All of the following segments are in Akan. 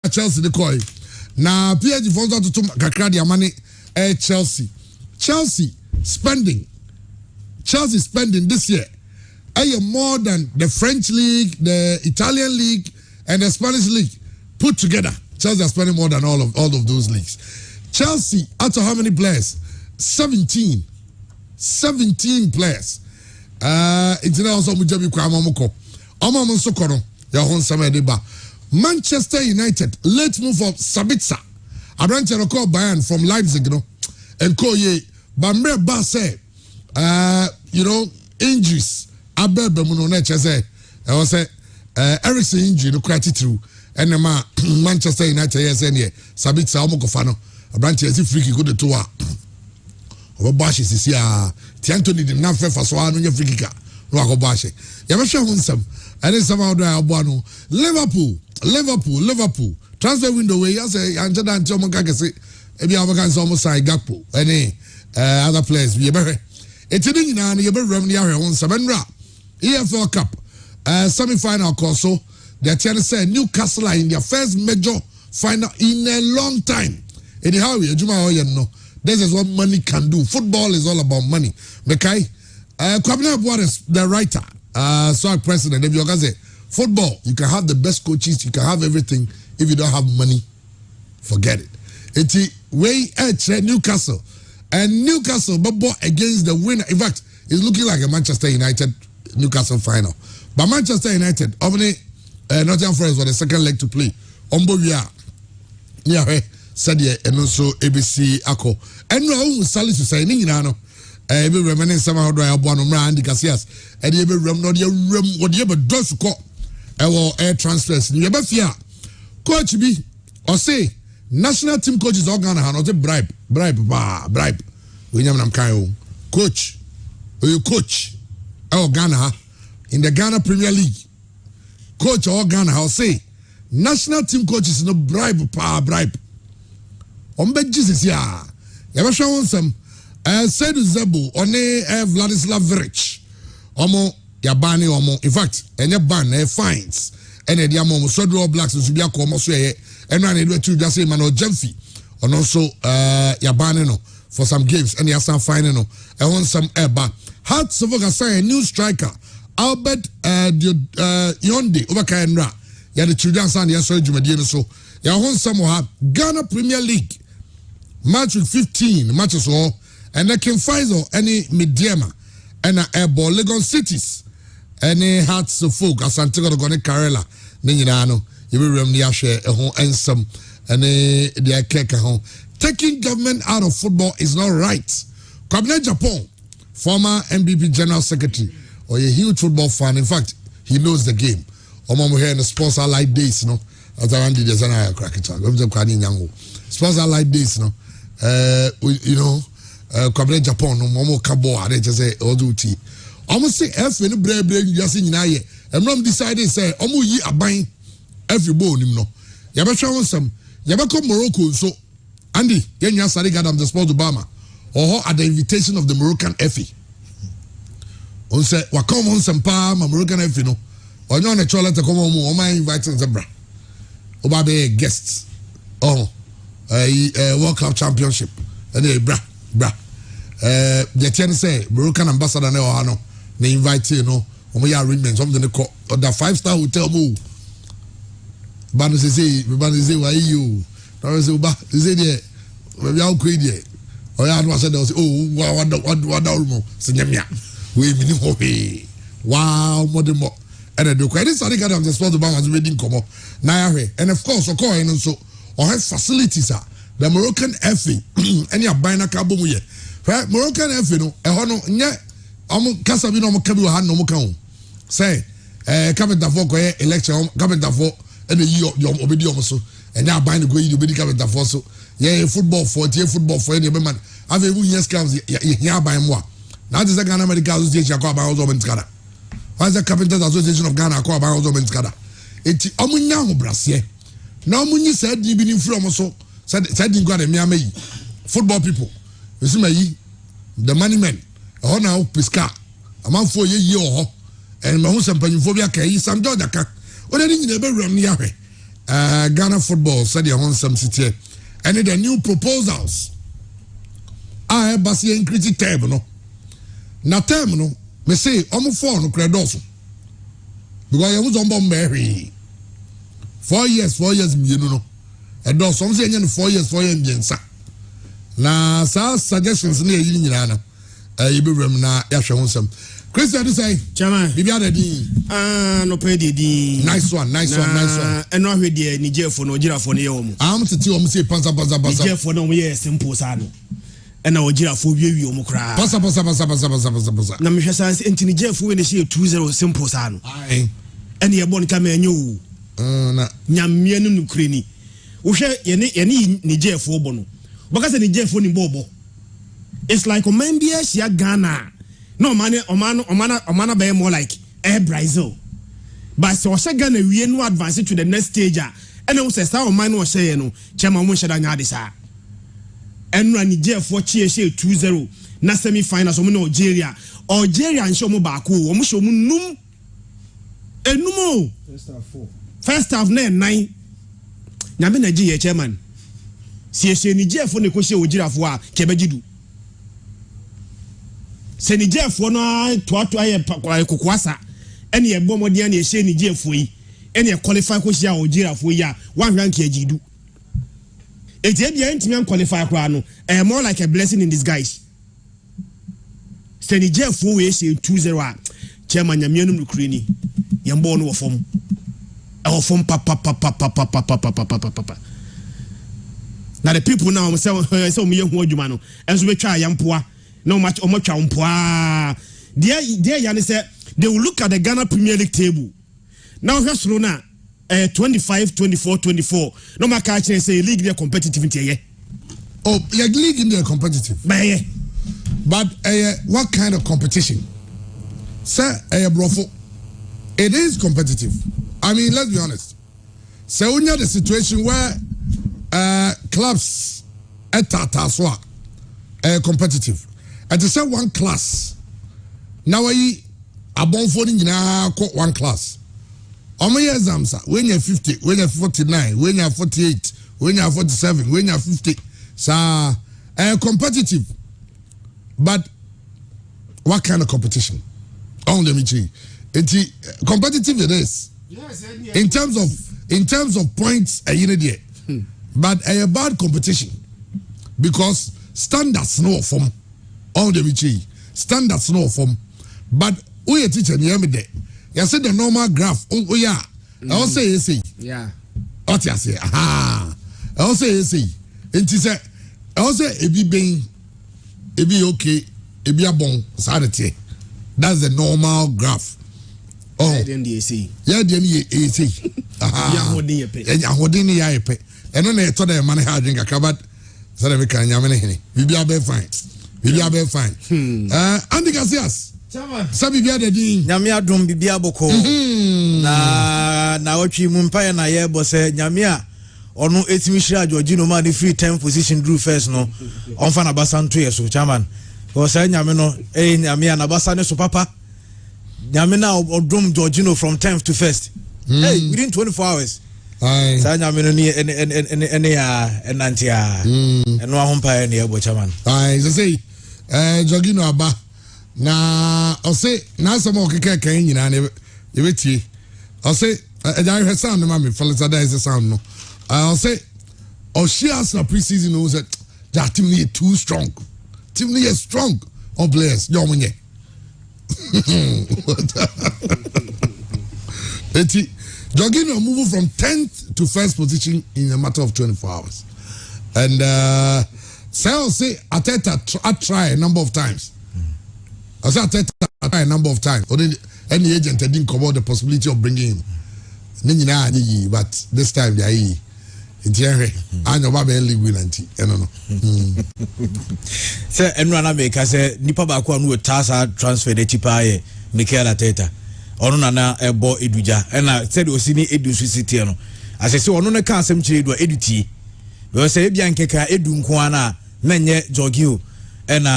Chelsea the koi. Na PSG fonzo to kakra dia mane Chelsea. Chelsea spending this year more than the French league, the Italian league, and the Spanish league put together. Chelsea are spending more than all of those leagues. Chelsea, out of how many players? 17 players. It's also Mujabi Kwamamoko. Omamo Sokono, Yahon Samadeba. Manchester United, late move of Sabitzer. Abranche Roko Bayern from Leipzig, you know. And Koye, Bamre Basse, injuries. Abebe Munoneche say, I was say, Ericsson injury, no credit through. And Manchester United, yes, and yeah, Sabitzer Omokofano. Abranche is free kick go to tour. Obashi is here. Tiantoni did not fair for Swan on your free kick. No Obashi. Yamasha Hunsam. And then somehow Abuano. Liverpool. Transfer window way. I say, Angela and Tomaka say, maybe Americans almost say Gakpo. Any other players. We ever. It's in the you better run the area on Sabendra. EFL Cup. Semi-final also. They're trying to say Newcastle are in their first major final in a long time. Anyhow, this is what money can do. Football is all about money. Mekai, Kwabena Abuad is the writer, SWAG president. If you say football, you can have the best coaches, you can have everything. If you don't have money, forget it. It's way at Newcastle, and Newcastle but against the winner. In fact, it's looking like a Manchester United Newcastle final. But Manchester United, only Nottingham Forest for the second leg to play. Said and also ABC Ako. And no, Sally to say, Nino, every remaining somehow dry up one of Randy Cassias, and you ever run not your room, what you ever does call air transfers. You ever fear. Coach B, or say, national team coaches all Ghana, not a bribe. William Namkayo. Coach, you coach, Ghana, in the Ghana Premier League. Coach or Ghana, I'll say, national team coaches no bribe. Jesus ya. Yaba show some said Zebu one Vladislav Veric. Omo yabani omo. In fact, any ban fines. And the amo so draw blacks to be a commerce and run it to just say man or Jemfi. And also yabani no for some games and you some fine no. I want some eba. Hearts of a new striker. Albert Yonde over Kayenra. Ya the children son ya so Jumadiano so. Ya want some Ghana Premier League. Match with 15 matches all, and they can find any mediama and airball Legon cities, any hearts of folk as Santiago Gone Carella, Ninano, you will remember share a home and some and their cake home. Taking government out of football is not right. Cabinet Japan, former MBP General Secretary, or a huge football fan. In fact, he knows the game. Omo here in the sports allied days, no. As I the designer cracket. Sports allied days, no. Cabinet Japan, no more cabo, I just say, all duty. Almost say, F in the brave, just in Naye, and Rom decided, say, Omo ye are buying every bone, no. Yabasha some, Yabako Morocco, so Andy, then you study Gadam the Sport Obama, or at the invitation of the Moroccan FE. On say, Wakom on some palm, Moroccan FE, no, or no, a chocolate to come home, or my inviting Zebra. Obabe guests. Oh. World Cup Championship. And they the ten say Moroccan ambassador no they invite you know arrangements something they call the 5-star hotel move. But say why you now say there maybe I'll quit there. Or I said wow modern more and the credit study got the sport bank was reading come up now and of course so or have facilities the Moroccan FA and your bina cabo ye Moroccan FA no Casabi no Cabu had no account say capital for election capital for and the year obedience so and now buying the go you be capital for so yeah football for any man have a years comes here by moi now this is Ghana Medical Association called by Ozomen Skada. What's the Capital Association of Ghana called by Ozomen Skada? It's Omunya Brassier. Now, when you said you've been in from also, said you got a Miami football people. You see, the money men, oh now, Pisca, a man for year, and my husband, Pennyphobia, Kay, some Dodaka. What I didn't never run near me. Ghana football said the Honsam City and the new proposals. I have Basia increased term no. Na term no, me say almost 4 no credos. Because I was on Bombay 4 years, you know. And those some say 4 years, jensa. Na sa suggestions near Yinana. You be remna Yasha Honsam. Christian to say, Chama, Bibiana D. No pay the nice one. And not with the Niger for no Jira for Neom. I'm to tell say Panza Niger for no way simple sano. And our Jira for you, Mokra. Pasa. Namisha and Niger for when they see 2-0 simple sano. Aye. And your bon come and you. Nyamian Ukraini. Usha any Niger for bono. Because the Niger for Bobo. It's like a man be a Ghana. No man, Omana be more like Brazil. But so Ghana we no advance to the next stage. And also say man was saying no, Chama mo shada nya disa. And Nigeria for Chie 2-0 na semi finals omo Algeria. Algeria nso mo ba ko, omo show mo num. Enumo. First half 9. Nyame na Nigeria chairman. Sie Nigeria for ne ko she Algeria for a kebegidu. Se Niger for no to aye kokwasa ene e bomodi na e she Niger for yi ene e qualify ko shia Algeria for ya one rank ajidu eti dia ntimi qualify kwa no more like a blessing in disguise. Se Niger for we she 2-0 a chairman nyamianum Ukraine yembo no wofom e wofom papa. Na the people now say me hu adwuma no enso betwa ayampoa no much omocha umpoa. There yani say they will look at the Ghana Premier League table. Now here's Rona 25-24. No ma catch say league they competitive in here. Oh, your league in there competitive. But what kind of competition? Sir, brofo. It is competitive. I mean, let's be honest. So we have the situation where clubs at Tataswa are competitive. At the same one class. Now I abon phoning one class. On my exams, when you're 50, when you're 49, when you're 48, when you're 47, when you're 50, so competitive. But what kind of competition? Oh, let me see. It's competitive it is. Yes, in terms of points, but a bad competition because standards no from. All the Michi standards no form, but we a teacher near me there. You said the normal graph. Oh yeah, I also say yeah. What you say? Aha, I also say. And she said, I also it be okay, it be a bon sanity. That's the normal graph. Oh, then the AC. Yeah, then the AC. Aha, yeah, holding the iPad. And then I told them money how drink a cupboard. So that we can yamane. We be fine. We are very fine. Andy Garcias. Sabi bia de din. Nyame adom bibia boko. Na watchi mumpaya na yebo se nyame a ono etimi hira Georgino ma the free 10 position drew first no. Onfa na basa nto yeso chairman. Ko say nyame no nyame na basa ne so papa. Nyame na odom Georgino from 10th to 1st. Hey, within 24 hours. Aye. Sa nyame no ni ene ya enantia. Eno ahompaya ne yebo chairman. Aye, so say Georgino aba na o say na some okeke kan nyina na e betie o say I heard sound no me Felix Ada is the sound no o say o shares na preseason no say that team is too strong. Team is strong on players yo munye eti Georgino move from 10th to 1st position in a matter of 24 hours and say Ateta try a number of times. I said Ateta try a number of times. Any agent didn't cover the possibility of bringing him. But this time they are in I know about the league winner. I don't know. Say Enrana make say nipa ba ko anu tasa transfer the cheaper Mikel Ateta. Ono na ebo eduja. And said osini edu city no. As I say ono na kan asem chire do eduti. Because say bia nkeka edu nko ana menye Jorginho and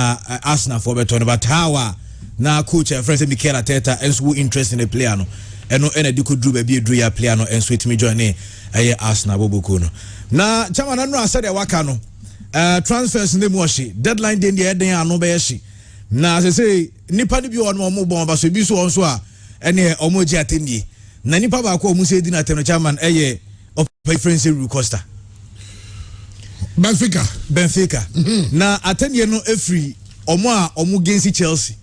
Arsenal for beton but how na coach and friend Mikel Arteta and so interest in the player no eno di ko dru ba bi dru ya player no enso etimi join eye Arsenal boboku no na chama na no asade waka no transfers ne mu ohye deadline day dey eden anu be ye na say nipa ni bi won mo bon ba so bi so onso a ene omo ji atendie na nipa ba ko omu se di na tem chairman eye of preference Rui Costa Benfica na atendie no efri omo a omo gensi Chelsea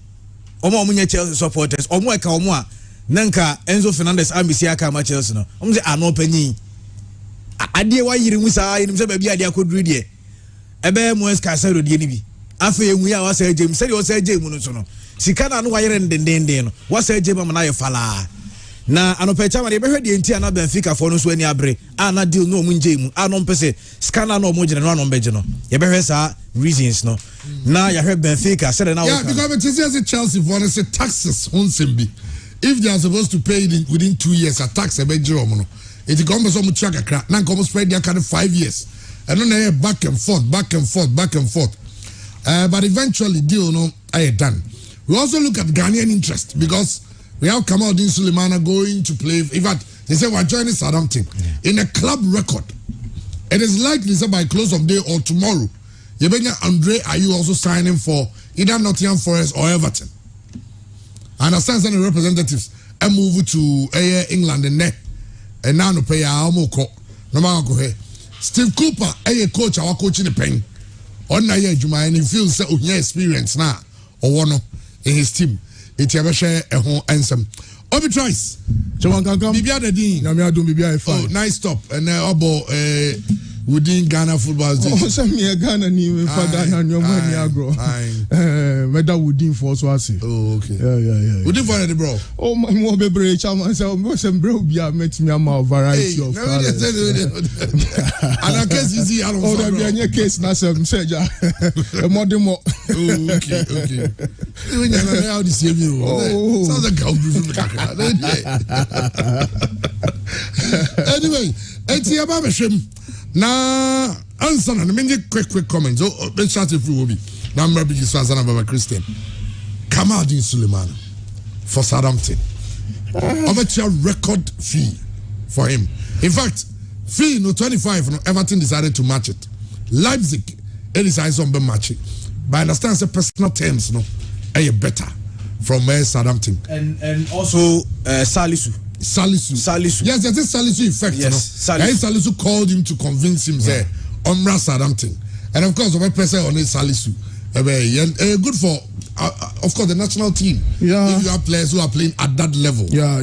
omo nye Chelsea supporters omo eka omo a nanka Enzo Fernandez ambisi aka ma Chelsea no omo se ano panyin ade wa yiri mu saa nim se ba bi ade akoduru de ebe mo Casado de ni bi afa enwu ya wa sa James se de o sa James no so no sika na no wa yire ndenden no wa sa James ma na ye fala na anopecha ma de behwe de enti ana Benfica fo no so ani abre ana deal no mu James ano mpese scanner no mo gire no ano mbeje no ye behwe sa reasons no na ya hwe Benfica said na yeah because it is as Chelsea for say taxes on sembi if they are supposed to pay it within 2 years a tax e be jiro mo no it come so much akra na come spread their kind of 5 years and then back and forth but eventually deal no I done. We also look at Ghanaian interest because we have Kamaldeen Sulemana going to play. In fact, they say we're joining Southampton in a club record. It is likely that by close of day or tomorrow, Yebenya Andre are you also signing for either Nottingham Forest or Everton? I understand some representatives and move to England and now no pay Amoko. No matter Steve Cooper, coach, our coach in the pen. On na year Juma and he feels that he experience now or one in his team. It's a share a home answer. Obi tries. Bibia the Dean. Oh, nice stop. And within Ghana football. Oh, some me Ghana new father and your money agro. Whether within force was it. Oh, okay. Yeah. Within for the bro. Oh, my more baby, chairman. So, some bro, yeah, makes me a more variety of colors. And I guess you see, I don't know. Oh, there be a case, now, some said, a more demo. Okay. When you're now, this year, sounds like a anyway, it's your baby shim. Na answer na me quick comments. Oh, let's start if we will be. Now I'm ready to answer about Christian. Kamaldeen Sulemana for Southampton. Over record fee for him. In fact, fee no 25. No Everton decided to match it. Leipzig it decided to match it. But I understand the personal terms no, are better from Southampton. And also Salisu. Yes, there's a Salisu effect. Yes, no? Salisu called him to convince him, say, Omra Southampton. And of course, the person on Salisu. Good for, of course, the national team. Yeah. If you have players who are playing at that level. Yeah.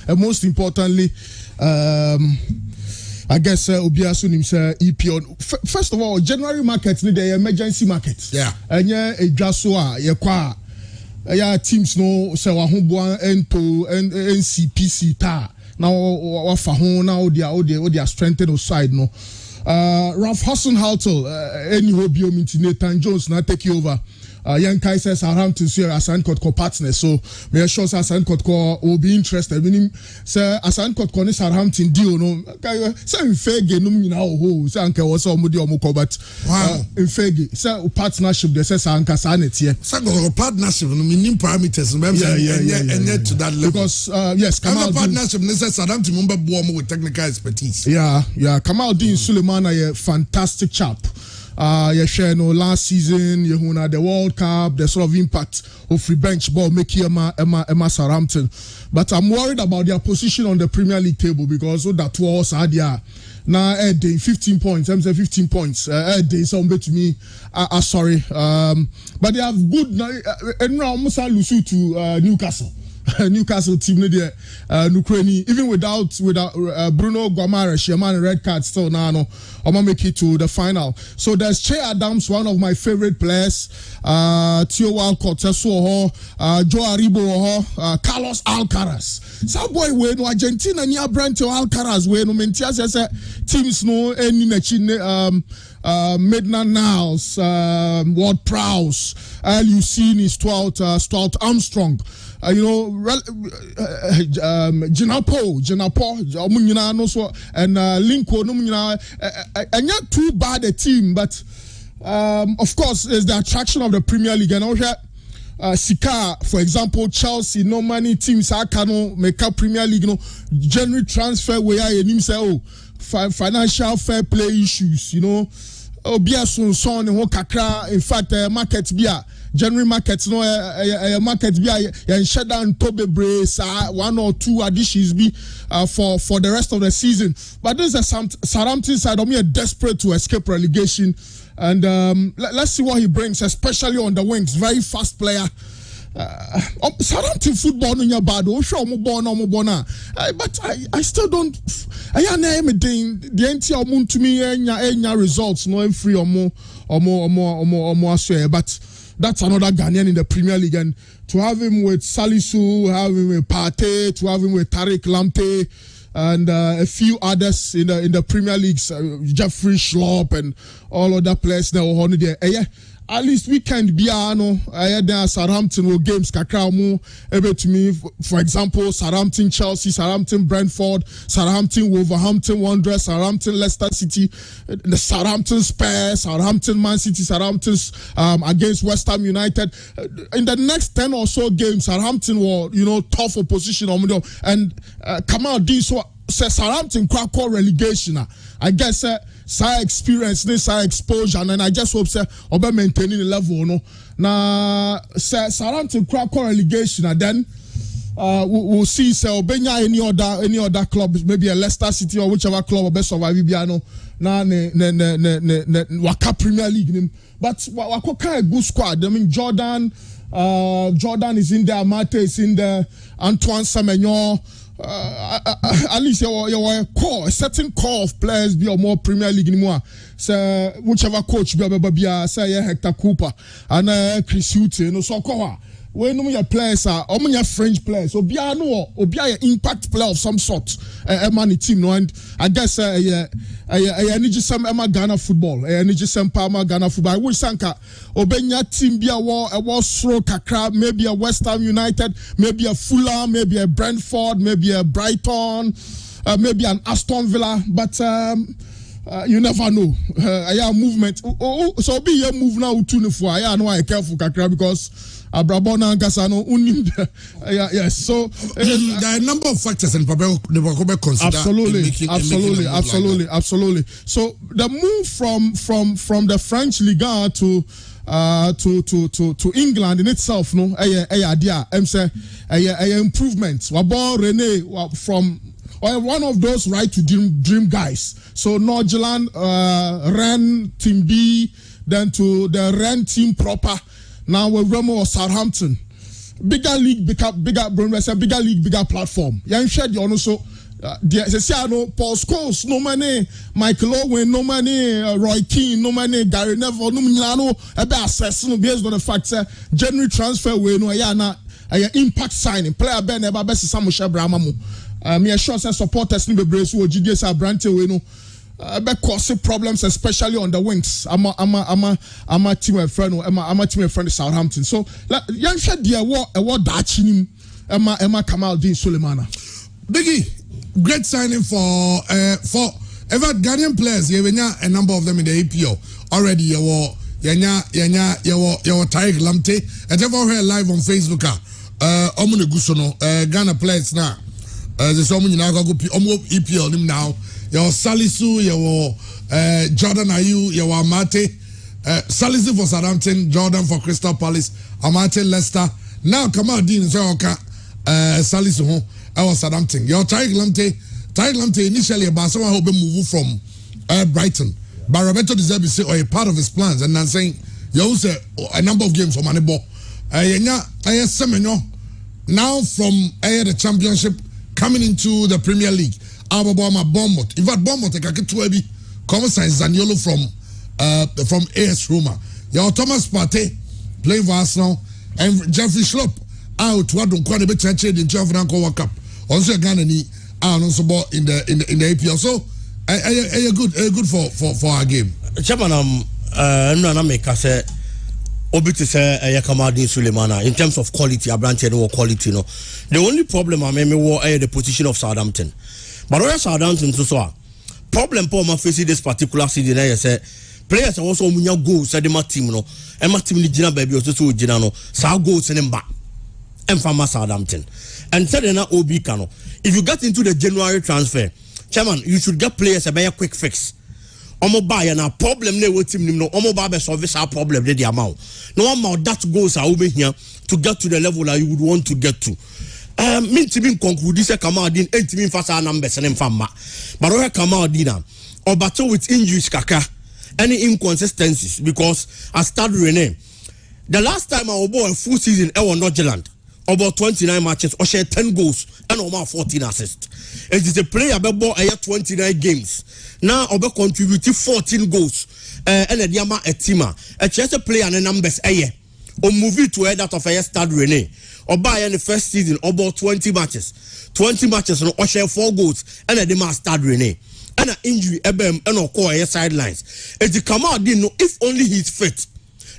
And most importantly, I guess Obiasu himself EPO. First of all, January market need the emergency market. Yeah. And a Jasua, teams no say wahobua ento NCPC ta now wafa ho now they are strengthened side no Ralph Hasenhuttl any hobby Nathan Jones now take over young Kai says Southampton here Asan Kotko partners so me sure Asan Kotko will be interested meaning say Asan Kotko ni Southampton deal no say fege no nyina ho say anka wo say omudi omko but fege say partnership they say anka sanet here say partnership no meaning parameters and to that level because yes Kamaldeen partnership they say Southampton member boom with technical expertise Kamaldeen Sulemana a fantastic chap. Share no last season, the World Cup, the sort of impact of free bench ball make Emma Southampton. But I'm worried about their position on the Premier League table because that was now 15 points. I'm saying 15 points. They sound to me. Sorry, but they have good. And now Musa Lusu to Newcastle. Newcastle team Ukraine even without Bruno Guimaraes Sherman red card still now I'm make it to the final. So there's Che Adams, one of my favorite players, Theo Walcott, Joe Aribo, Carlos Alcaraz. Some boy we no Argentina near Brent Alcaraz we no mentia say teams no any Midna Niles, Ward Prowse, Lucini, Stuart Armstrong. Jinapo, no so and Linko, no, and not too bad a team, but of course, there's the attraction of the Premier League and all that. Sika, for example, Chelsea, no money teams, I cannot make a Premier League, no January transfer where I say, oh, financial fair play issues, you know. Obia son and kakra. In fact, market bia January market no market bia and shut down Tobe Brace 1 or 2 additions be for the rest of the season. But there's a Southampton side of me are desperate to escape relegation. And let's see what he brings, especially on the wings. Very fast player. Southampton football no bad. But I still don't. I name it. The entire moon to me enya results no free or more. But that's another Ghanaian in the Premier League, and to have him with Salisu, have him with Partey, to have him with Tariq Lamptey, and a few others in the Premier League, Jeffrey Schlupp and all other players now on there. At least we can be there. Southampton will games kakra mu ebe to me. For example, Southampton Chelsea, Southampton Brentford, Southampton Wolverhampton Wanderers, Southampton Leicester City, the Southampton Spurs, Southampton Man City, Southampton against West Ham United. In the next 10 or so games, Southampton will tough opposition and come out this so Southampton crack relegation. I guess side experience, this side exposure, and I just hope obe maintaining the level. No, now Southampton crack relegation, and then we'll see. Obenya any other club, maybe a Leicester City or whichever club will best survive. Biano na waka Premier League. But waka a good squad. I mean Jordan is in there, Mate is in there, Antoine Semenyo. At least your core, a certain core of players be or more Premier League anymore. So whichever coach be say Hector Cooper and Chris Hutton, so call when your players are your French players, or be an impact player of some sort, a money team, no, and I guess I need some Ghana football, I need some Parma Ghana football. I wish Sanka Obenya team be a war throw kakra, maybe a West Ham United, maybe a Fulham, maybe a Brentford, maybe a Brighton, maybe an Aston Villa, but you never know. I have movement. So be your move now to for I know I careful kakra because Abrabona Gasano unim. Yes, so there are a number of factors and probably consider. Absolutely. So the move from the French Liga to England in itself, no, improvements. Wabo Rene from one of those right to dream guys. So Norgeland, Ren Team B, then to the Ren team proper. Now with Remo or Southampton, bigger league, bigger platform. Young shed you also. Paul Scholes, no money. Michael Owen, no money. Roy Keane, no money. Gary Neville, no money. About assessing based on the fact that January transfer we no impact signing player Ben eba best Samusha Brahmamu. Me sure say supporters ni bebre so GDS Abrante we no. Cause problems, especially on the wings. I'm a team friend. I'm a team friend of Southampton. So, young shed the award Dachinim, Emma Kamal Din Sulemana. Biggie, great signing for ever Ghanaian players. You have a number of them in the APO already. You Tariq Lamptey. And ever heard live on Facebook. Omune Gusono, Ghana players now. There's someone now go EPL him now. Your Salisu, your Jordan Ayew, your Amate. Salisu for Southampton, Jordan for Crystal Palace, Amate Leicester. Now Kamal Dean is Salisu home. I was Southampton. Your Tariq Lamptey initially about someone who be moved from Brighton. But Roberto De Zerbi say a part of his plans, and I'm saying you also a number of games for Moneyball. Now from the Championship coming into the Premier League. Bournemouth. In fact, Bournemouth take a Tuebi, Converse Zaniolo from AS Roma. Your Thomas Partey playing for Arsenal and Jeffrey Schlupp out to what quite a bit in Champions World Cup. Also Ghanaian also bought in the APL. So good for our game. Chairman, no make us say Obiti say Kamadin Sulemana in terms of quality, Abrante no quality no. The only problem I mean was the position of Southampton. But where Southampton so problem Paul man facing this particular season, I say players also munya goals at the team no and my team Gina baby also to Ginano sa goals in back and from Southampton and said na OB Kano. If you get into the January transfer, chairman, you should get players a quick fix. Omo buy and a problem ne with team no omo buy service our problem the amount. No amount that goals are over here to get to the level that you would want to get to. Mean to be conclude this Kamadin and to be faster numbers and fama. But I Kamadina or battle with injuries kaka any inconsistencies because I started Rene. The last time I was a full season I was Nordjylland about 29 matches or share 10 goals and over 14 assists. It is a player about 29 games. Now Obe contributed 14 goals and a Diama a teamer. A chess player and numbers or move it to that of a start Rene. Or buy in the first season about 20 matches. 20 matches and or share 4 goals and a demand start Rene. And an injury and or core sidelines. If the Kamal didn't know if only he's fit.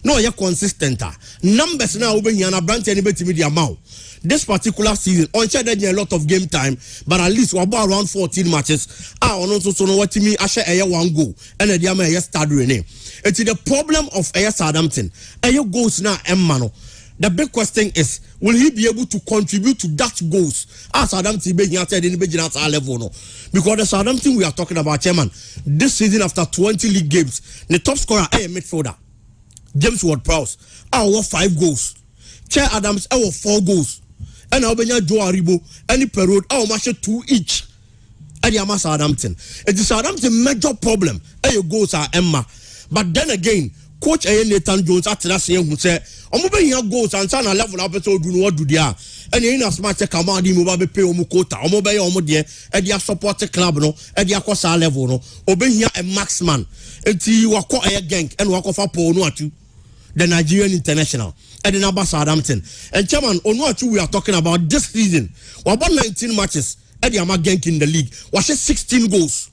No, you're consistent. Numbers now open here and a branch anybody to the amount. This particular season, on share a lot of game time, but at least we're about around 14 matches. I also know what to me. I share a 1 goal and a diamond start Rene. It's the problem of Southampton. Ayo goals now, Mano. The big question is, will he be able to contribute to that goals? As Southampton being outside in the our level, no? Because the Southampton we are talking about, chairman, this season after 20 league games, the top scorer is a midfielder, James Ward-Prowse. I won 5 goals. Chair Adams, I won 4 goals. And I won Joe Aribo, any Perraud, I won 2 each. And the Southampton. It is Southampton major problem. Ayo goals are Emma. But then again, Coach Nathan Jones after that saying who said, "I'm moving here goals and sign a level episode do what do there." And in a smart command, you move pay Omukota, Omobay Omode, and your support club no, and your cosa level no, obey here a maxman until you are caught a gang and walk off a pole no to the Nigerian international and in Abba Southampton. And chairman, on what we are talking about this season, we about 19 matches at the Amagank in the league, was 16 goals.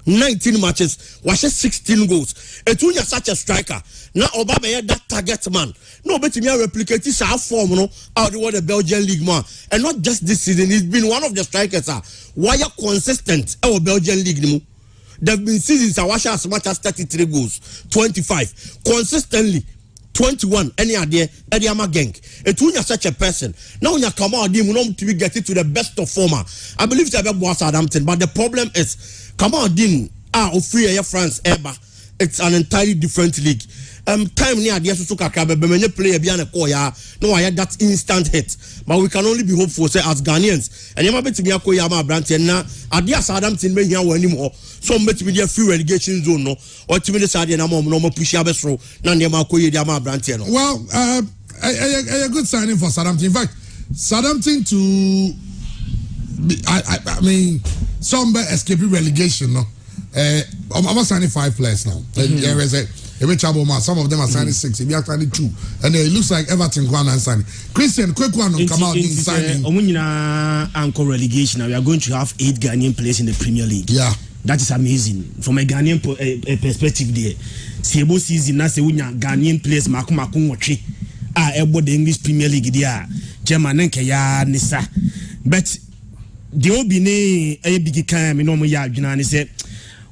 19 matches, was 16 goals. And when you're such a striker, now Obama that target man. No, but me replicate this form, no, out of the Belgian league man. And not just this season, he's been one of the strikers. Why are consistent our Belgian league? There have been seasons I watch as much as 33 goals, 25 consistently. 21 any idea Ediama gang. And when you're such a person, now when you come out, you want to get it to the best of former. I believe it's about Southampton, but the problem is, come on, free France ever. It's an entirely different league. Time near the Suka Kabe, when you play a Biana Koya, no, I had that instant hit. But we can only be hopeful, say, as Ghanaians. And you might be to be a Koyama branch, and now, at the Southampton, may hear anymore. So, met me a few relegation zone, no, or to me, the Sadia, no more push Abestro, Nanyama Koyama branch. Well, a good signing for Southampton. In fact, Southampton to, I mean, some escaping relegation, no. I'm signing 5 players now. Some of them are signing 6. If you are signing 2, and it looks like Everton one and signing. Christian, quick one come out in signing. Anchor relegation. We are going to have 8 Ghanaian players in the Premier League. Yeah, that is amazing from a Ghanaian perspective. There, Sebo season na se unya Ghanaian players maku watch. Ebo the English Premier League there. German nke ya nisa, but the obine a big kind. Me no mo ya adwina ne say.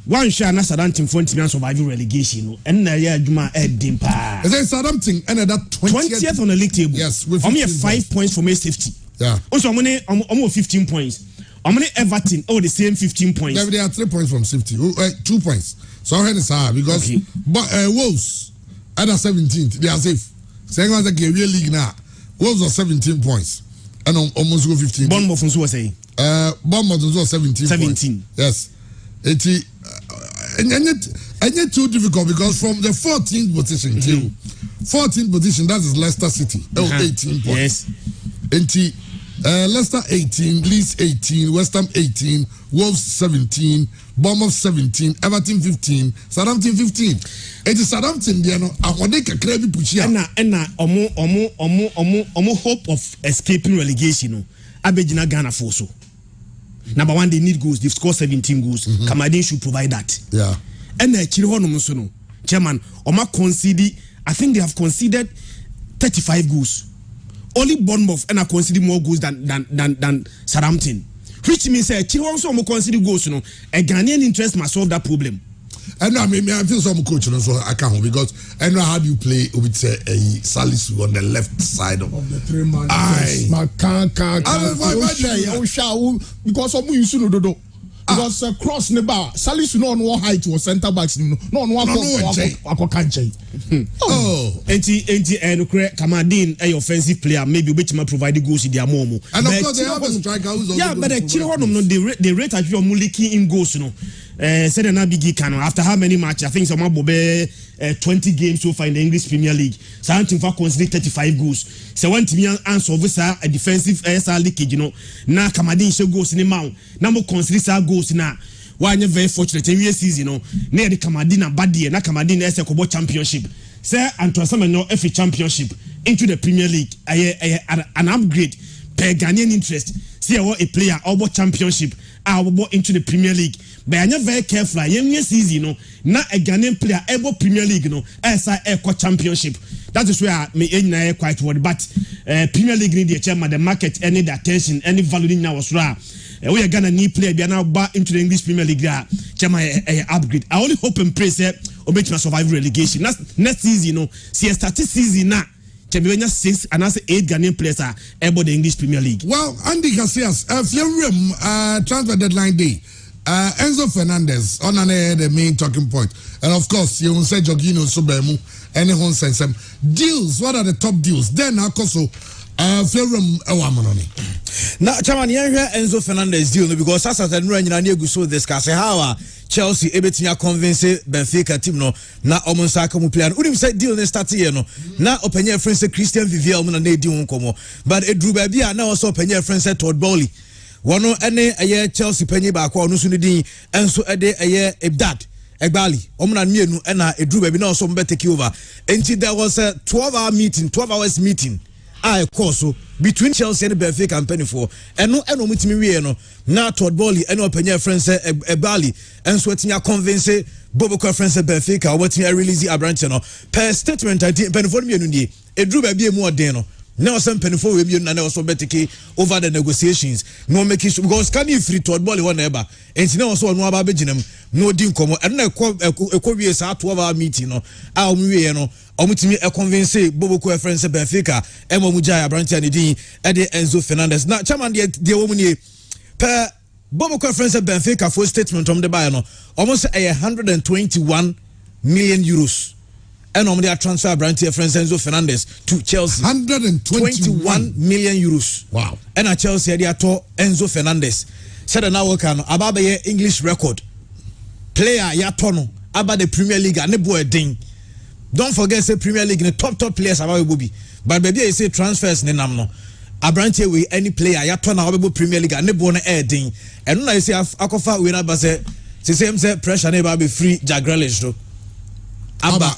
One share na Southampton for team surviving relegation and na ya adwuma edim pa. Is it Southampton and that 20th on the league table? Yes, with 5 points for safety. Yeah. Also almost 15 points. Everton the same 15 points. They are 3 points from safety. 2 points. So how is because Wolves at 17th they are safe. Saying was the Ghanaian league now. Wolves are 17 points and almost go 15. Bournemouth was saying. Bournemouth was 17. 17. Points. Yes. And yet too difficult because from the 14th position to 14th position, that is Leicester City. 18 points. Yes. Leicester 18, Leeds 18, West Ham 18, Wolves 17, Bournemouth 17, Everton 15, Southampton 15. It is Southampton there no. Ahodeka krebi pushia. Ena omo hope of escaping relegation. Abegina Ghana for so. Number 1, they need goals. They've scored 17 goals. Kamadin should provide that. Yeah. And Chirihono Chairman, Oma conceded. I think they have conceded 35 goals. Only Bournemouth and I conceded more goals than Southampton. Which means Chirihono also conceded goals. A Ghanaian interest must solve that problem. And I mean, I feel some coach, so I can't because I know how do you play with Salisu on the left side of the 3-man. Man can't. Because of you soon do. Because cross the bar, Salisu no one height was centre backs no one can't. Oh, enti and Kamadin a offensive player maybe which might provide the goals in their momo. And of course they have a striker who's also but the children no the rate at your muliki in goals no. Said an big cano after how many matches? I think some bobe 20 games so far in the English Premier League. Something for consider 35 goals. So one team answer over a defensive leakage, you know. Now Kamadin show goals in the mount. Number consider goals now. Why you very fortunate in season, you know. Near the Kamadina bad year, na Kamadina as a Kobo championship. Sir, and to some no FA championship into the Premier League. An upgrade per Ghanaian interest. See what a player over championship. I will into the Premier League. But I'm not very careful. Young season, you know, not a Ghanaian player able Premier League, you know, as I equal championship. That is where I may quite worried. But Premier League need the chairman, the market, any the attention, any value in our sra. We are gonna need player. We are now back into the English Premier League. Chairman upgrade. I only hope and pray say Obama survive relegation. Next season, you know, see a statistic season now. 6 and 8 Ghanaian players are able the English Premier League. Well, Andy Casillas, transfer deadline day. Enzo Fernandez on the main talking point, and of course you will say Jorginho Sobemu any hon sense deals. What are the top deals? Then also Fleurum Ewamononi. Now, Chairman, you hear Enzo Fernandez deal because as I said, you so discuss how Chelsea able to convince Benfica team no na omonsaka mu player. Unim say deal ne start here no na open your friend say Christian Vivier na deal nkomo, but edru ba bia na also open your friend say Todd Bowley. One ene aye Chelsea penny back ono so ne din enso ede aye Ebdad Egbali omna mienu ena edru ba bi na also mbe take over. Enti there was a 12 hours meeting course between Chelsea and Benfica and Penny for eno mutimi wie no na Todd Bowley eno penye friend say Egbali enso etinya convince Bobo friend say Benfica wetinya release Abrante no per statement Penny for mienu die edru ba bi emu odin no now some penny for we na also betiki over the negotiations no make sure because can you free Todd Bowley one ever and now also no aba beginem no din komo and na ekwo sa 12-hour meeting no a omuwie no omutimi convince Bobo friend say Benfica emo mujai Abrante and din e de Enzo Fernandez na chairman de wo mu per Bobo friend say Benfica for statement the buy no almost 121 million euros. And on their transfer brand here, friend Enzo Fernandez to Chelsea. 121 million euros. Wow. And at Chelsea, they are to Enzo Fernandez. Said an hour can about the English record. Player Yatono about the Premier League and the boy ding. Don't forget say Premier League in the top players about Bobby. But baby I say transfers ne namno. Abrante we any player Yatono about Premier League and the boy air ding. And when I say Akofa we na base say pressure never be free Jack Grealish though. Abba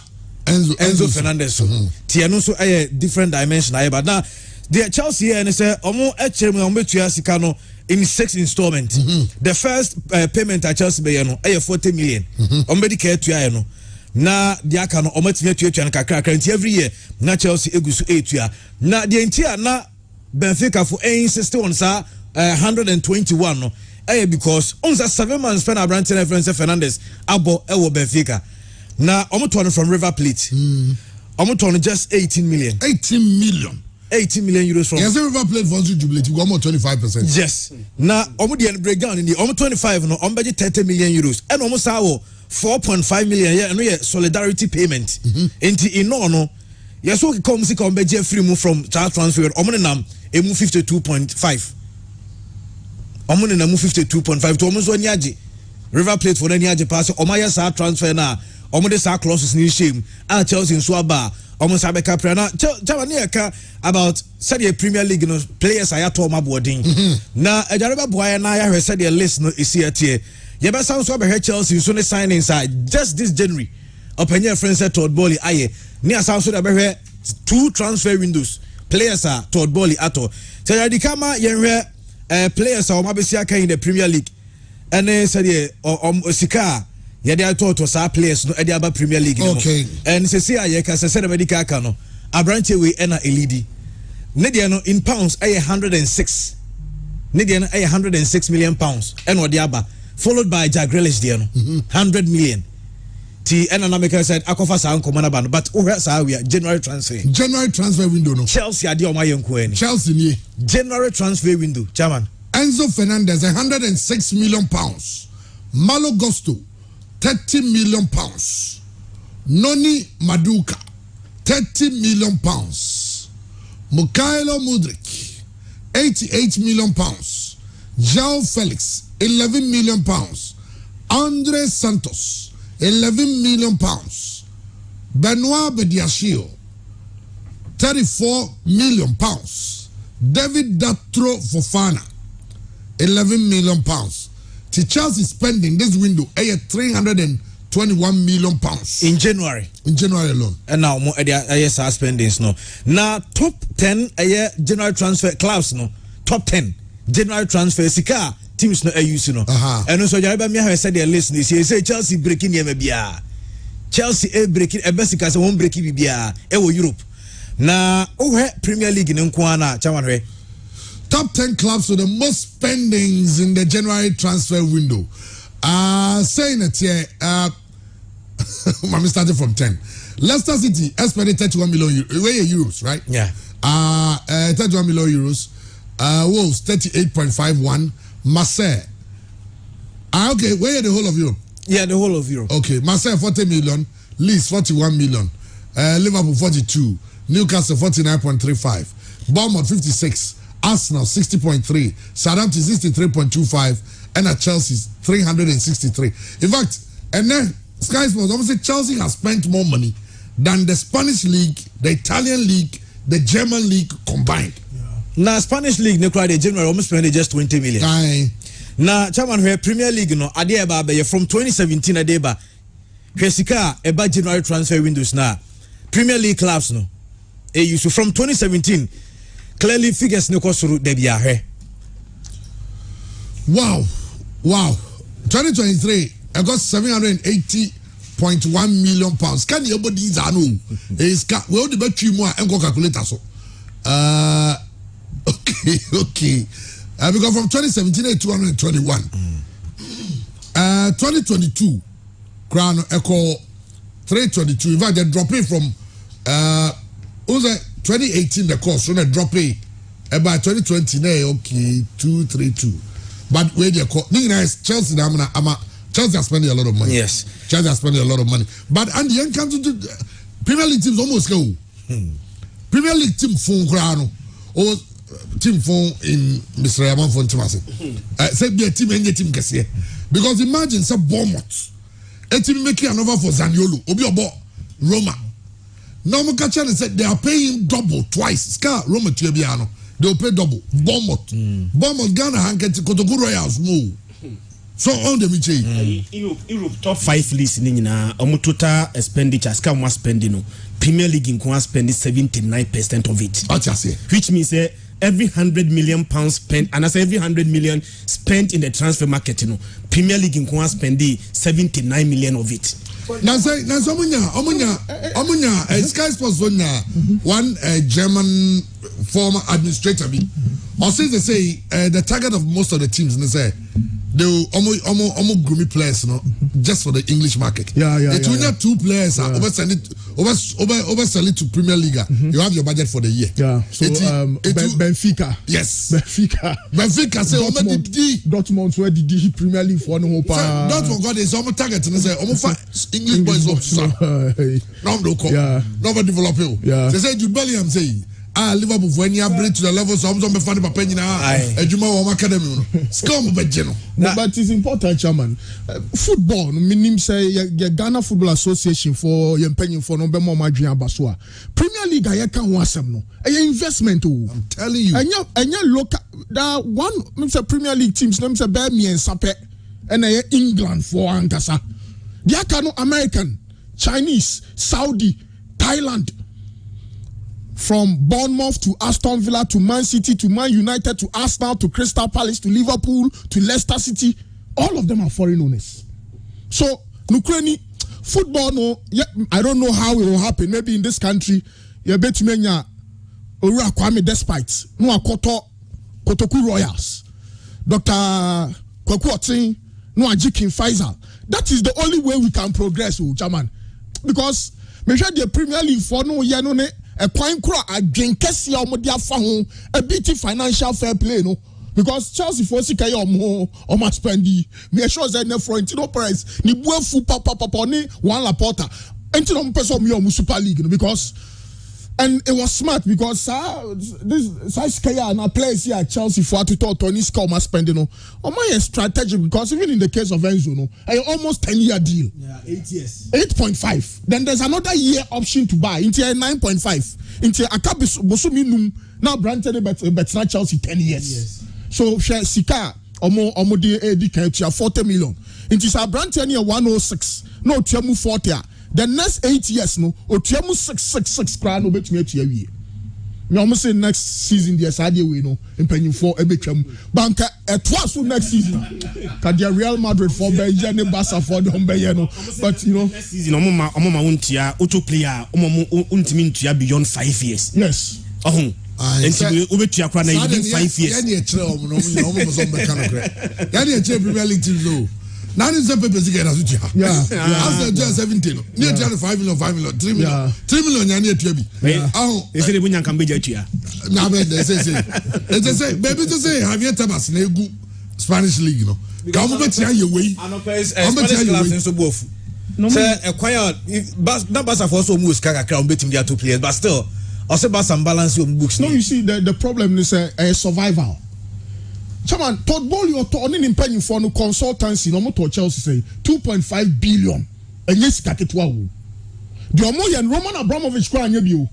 Enzo Fernandez. Tiano so a different dimension. But now the Chelsea and say omo sikano in 6 installments. The first payment at Chelsea be no 40 million. Ombedi care to no. Na dia kano omatime tuatua na kakra every year na Chelsea egusu etua. Na the entire na Benfica for insist on sa 121 no. Because on 7 months spend Abrante reference Fernandez abo ewo Benfica. Now, I'm turning from River Plate. I'm turning just 18 million. 18 million. 18 million euros from. Yes, River Plate for jubilate. You got more 25%. Yes. Now, I'm the breakdown in the 25. No, I'm budget 30 million euros. And almost our 4.5 million. Yeah, and we solidarity payment. In no. Yes, we come see come budget free move from child transfer. I'm gonna nam a move 52.5. I'm gonna move 52.5 to almost one yaji. River Plate for any yaji pass. Omaya sa transfer na. Almost our clauses in shame. And Chelsea in Swaba. Almost Abeka Prana. Jamaniaka about said Premier League players I told my boarding. Now a Jaraba boy and I have said a list no is here. Yaba sounds over here Chelsea soon sign inside just this January. Open your friends at Todd Bowley. Aye. Near South Sudan 2 transfer windows. Players are Todd Bowley ato. Tayadikama yen players are Mabesiaka in the Premier League. And then said Sika. Yeah, they are taught to our players no Ediaba Premier League. Okay. And say the medical cano. Abrante we ena elidi. Nediano in pounds 106. Nediano 106 million pounds. And Odiaba. Followed by Jack Grealish 100 million. T and America said Akofa San Command Ban, but where's our January transfer? January transfer window no. Chelsea adio my young Chelsea ni. January transfer window, Chairman. Enzo Fernandez, £106 million. Malo Gusto, £30 million. Noni Maduka, £30 million. Mykhailo Mudryk, £88 million. João Felix, £11 million. Andre Santos, £11 million. Benoit Bediashile, £34 million. David Datro Fofana, £11 million. The Chelsea spending this window £321 million in January. In January alone. And now more spendings no. Now top 10 January transfer clubs no. Top 10 January transfer sika teams no use no. And also Jareba me have said their list this year say Chelsea breaking yema bia. Chelsea breaking Benfica say won breaking bia Europe. Na Premier League in Nkwana Chairman. Top 10 clubs with the most spendings in the January transfer window. Saying it here, I'm starting from 10. Leicester City spending 31 million euros, right? Yeah. 31 million euros. Wolves 38.51. Marseille. Okay, where are the whole of Europe? Yeah, the whole of Europe. Okay, Marseille 40 million, Leeds 41 million, Liverpool 42, Newcastle 49.35, Bournemouth 56. Arsenal 60.3, Southampton 63.25, and at Chelsea 363. In fact, and then Sky Sports obviously Chelsea has spent more money than the Spanish league, the Italian league, the German league combined. Now Spanish league no the January almost spent just 20 million. Now Chairman where Premier League no adeba be from 2017 adeba. Hwesika eba January transfer windows now. Premier League clubs no. So from 2017 clearly figures no cost through the Wow. 2023, I got £780.1 million. Can you put these are no? We all the battery more and go calculator so. Okay. Because from 2017 to 221. 2022, Crown Echo 322. In fact, they're dropping from 2018 the cost so they drop it by 2020 okay 232 but where they call Chelsea Chelsea are spending a lot of money. Yes, Chelsea are spending a lot of money, but and the end comes to Premier League teams almost go Premier League team phone crown or team phone in Mr. Yaman phone Timasi say be a team and team kesiye because imagine say Bournemouth a team making an offer for Zaniolo obi obo Roma. Now, Mukacha said they are paying double twice. Scar Roma Tubiano, they will pay double. Bournemouth, Ghana, Hanketi, Kotoko Royals, no. So on the Miche. Europe top 5 list in total expenditure. Scar was spending. Premier League in Kwa spending 79% of it. Which means every £100 million spent, and I say every 100 million spent in the transfer market. Premier League in Kwa spending 79 million of it. Now say Omunya Sky Sports one German former administrator or since they say the target of most of the teams and they say they almost groomy players just for the English market. It will two players oversell it to Premier League. You have your budget for the year. So Benfica. Yes. Benfica say Dortmund where the Premier League for no Dortmund got this almost target and say almost English boys up no develop you. They say Jude Bellingham say Liverpool when you bring to the level so I'm be funny papa nyina ejuma wo academy no scum be je no but it's important Chairman football minim say Ghana Football Association for your pension for no be more madwen abaso a Premier League ayeka ho asem no investment I'm telling you enya local that one me say Premier League teams no me say be me ensape and England for ankasa dia no American Chinese Saudi Thailand from Bournemouth to Aston Villa to Man City to Man United to Arsenal to Crystal Palace to Liverpool to Leicester City, all of them are foreign owners. So, Ukraine football, no, I don't know how it will happen. Maybe in this country, you bet me Ura Kwame despite no Kotoku Royals, Dr. Kwakwoti, no Ajikin Faisal. that is the only way we can progress, Chairman. Because me sure the Premier League for no year no ne a point kura a drink kesi ya omo dia fa ho a bit financial fair play no. Because Chelsea for sika ya omo spendi me sure say na Florentino Perez ni buafu papa ni one Laporta enti no person me omo Super League no because. And it was smart because this Sky na players here at Chelsea for to talk Tony Scott spending no. My strategy because even in the case of Enzo no, almost 10-year deal. Yeah, 8 years. 8.5. Then there's another year option to buy into 9.5. Into Akabi Bosumi now granted better Chelsea 10 years. Yes. So share Sika omo de 40 million. Into sa granted near 106. No Tiamu 40. The next 8 years, no, Otiamu 666 crown no bet me at year. Me almost say next season, the idea we know, in penny for a bit. Banker at twice next season. Can Real Madrid for Benjamin Bassa for the Humbayano. But you know, next season, Omoma Untia, Auto player, Untimin to beyond 5 years. Yes. Oh. And we to Akran 5 years. Premier League now is the papers again as you have. Yeah. After just 17, near 5 million, 3 million, 3 million, near to be. Oh, they say the winner can be jet here. Now, they say, baby, to say, have you Tabas Negu Spanish League, you know? Come back to your way. I'm Spanish class in so both. Say, acquire, not Basa for so much crown betting their 2 players, but still, also about some balance your books. No, you see, the problem is a survival. Chairman, Todd Bowley or Tony in penny for no consultancy, no more to Chelsea say 2.5 billion. And yes, Kaketwa. The Omoy and Roman Abramovich crying you.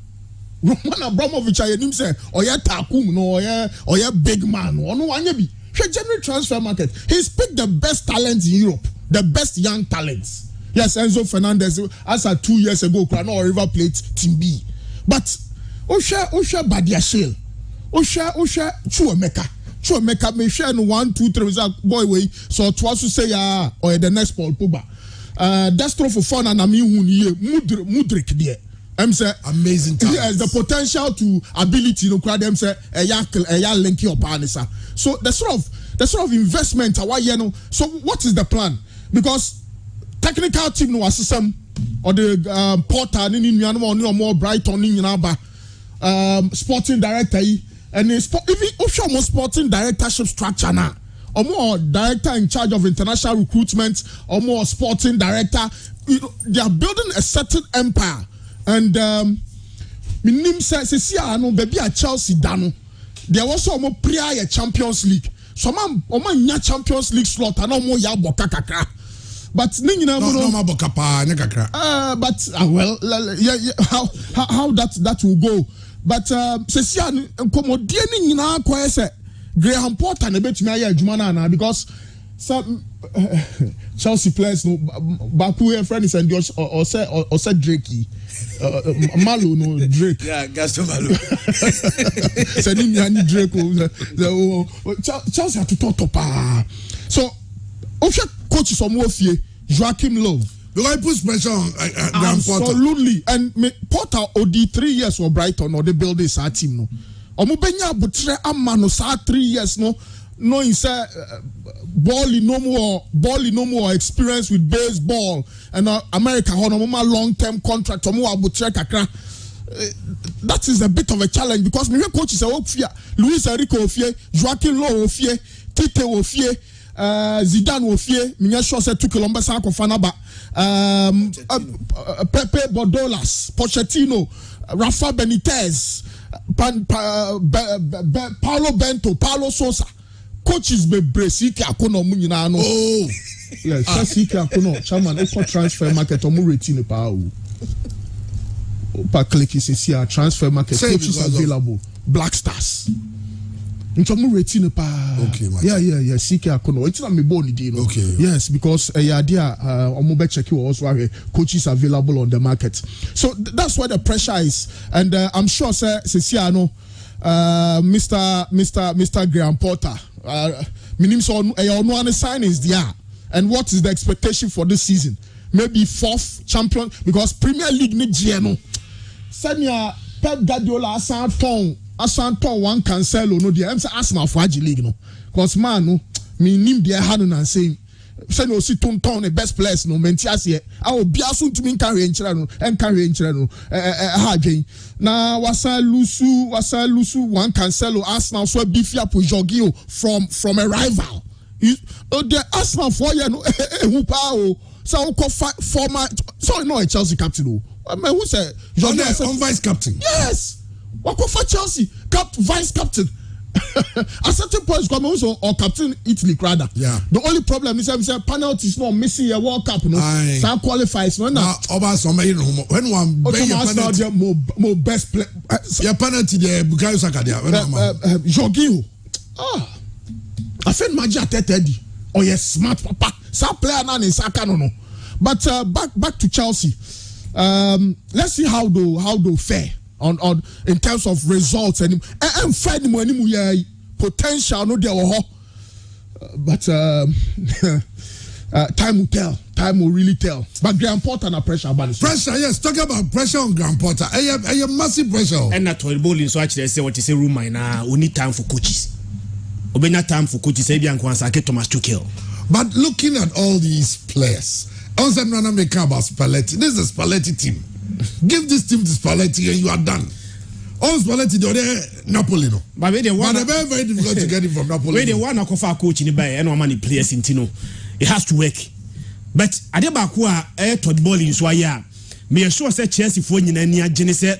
Roman Abramovich, I didn't say, or ya Takum, no, or ya big man, or no one yabi. He general transfer market. He's picked the best talents in Europe, the best young talents. Yes, Enzo Fernandez, as 2 years ago, Krano River Plate Team B. But Osha Badia Shale, Osha Chuameka. Sure, make up me share 1, 2, 3 boy way. So twice to say or the next Paul Puba. That's true for fun and I mean Mudrik there. I'm say amazing talent. Yes, the potential to ability to crowd them say a linky or panisa. So the sort of investment you know. So what is the plan? Because technical team no system or the porter in no more Brighton in Naba sporting director. And even Osho sporting directorship structure now, or more director in charge of international recruitment, or more sporting director. They are building a certain empire. And Minim says, baby at Chelsea Dano. They are also more prior Champions League. So man, nya Champions League slot and no more ya bokakaka. But ningina no bokapa nyakakra. But well, how that will go. But Cecian Comodian in our quest, Graham Potter and a bit me Jumana because some Chelsea players no Baku friends and or said Drakey. Malu no Drake. Yeah, Gaston Malu. Sending me Drake. Chelsea have to talk to so coach is some fear Joachim Love. Do I put pressure on Graham Potter? Absolutely. And Potter OD 3 years for Brighton or they build this our team no. Omubenya butre amano sa 3 years no say ball no more experience with baseball and America on long-term contract butre kakra. That is a bit of a challenge because my coach is a Luis Enrique Ofie, Joaquin Low Ofie, Tite Ofie, Zidane Ofie, Minyasho said 2 kilometers out of Fanaba. Pepe Bordolas, Pochettino, Rafa Benitez, Paulo Bento, Paulo Sosa. Coaches be Bresiki Akono Muninano. Oh, yes, Siki Akono, Chairman, Eco transfer market or Muretine Pau. Opa click is here, transfer market. Coaches available. Black Stars. Retine pa. Okay, yeah. Siki Akono. It's not me born deal. Okay. Yes, because Omobe check you also coaches available on the market. So that's where the pressure is, and I'm sure, sir, Ceciano, Mr. Graham Potter, minim so no signings there. And what is the expectation for this season? Maybe 4th champion because Premier League ni GMO. Senior Pep Guardiola Asanton one Cancelo no the Arsenal for League no. Cause man no me nim there had and saying say no si ton the best players no mentias here I will be asun to me carry no ha dwen na wasa lusu one Cancelo Arsenal so bifia po Jorginho from a rival the Arsenal for you no who pa so former sorry no a Chelsea captain who say Jorginho vice captain yes what for Chelsea vice captain a certain point come also or captain Italy rather. Yeah. The only problem is that penalties not missing a World Cup. No. Some qualifies no. Now over some when one penalty more best play. Your penalty there Bukayo Saka there. Jorginho. I feel magic at Teddy. Oh yes, smart papa. Some player now in Saka no. But back to Chelsea. Let's see how they fare. On in terms of results and find money potential no there but time will tell. Time will really tell. But Graham Potter na pressure yes, talking about pressure on Graham Potter. A massive pressure. And that toy bowling so actually say what you say room now we need time for coaches. Obenya time for coaches say bian kwansa get Thomas Tuchel. But looking at all these players, I was not making about Spalletti. This is a Spalletti team. Give this team to Spalletti and you are done. All Spalletti they Napoli no. But they very difficult to get it from Napoli. When they want to offer coach in the bay and money players in Tino, it has to work. But Adebakwa Todd Bowling so ya. Me sure say Chelsea for nyina Genesis.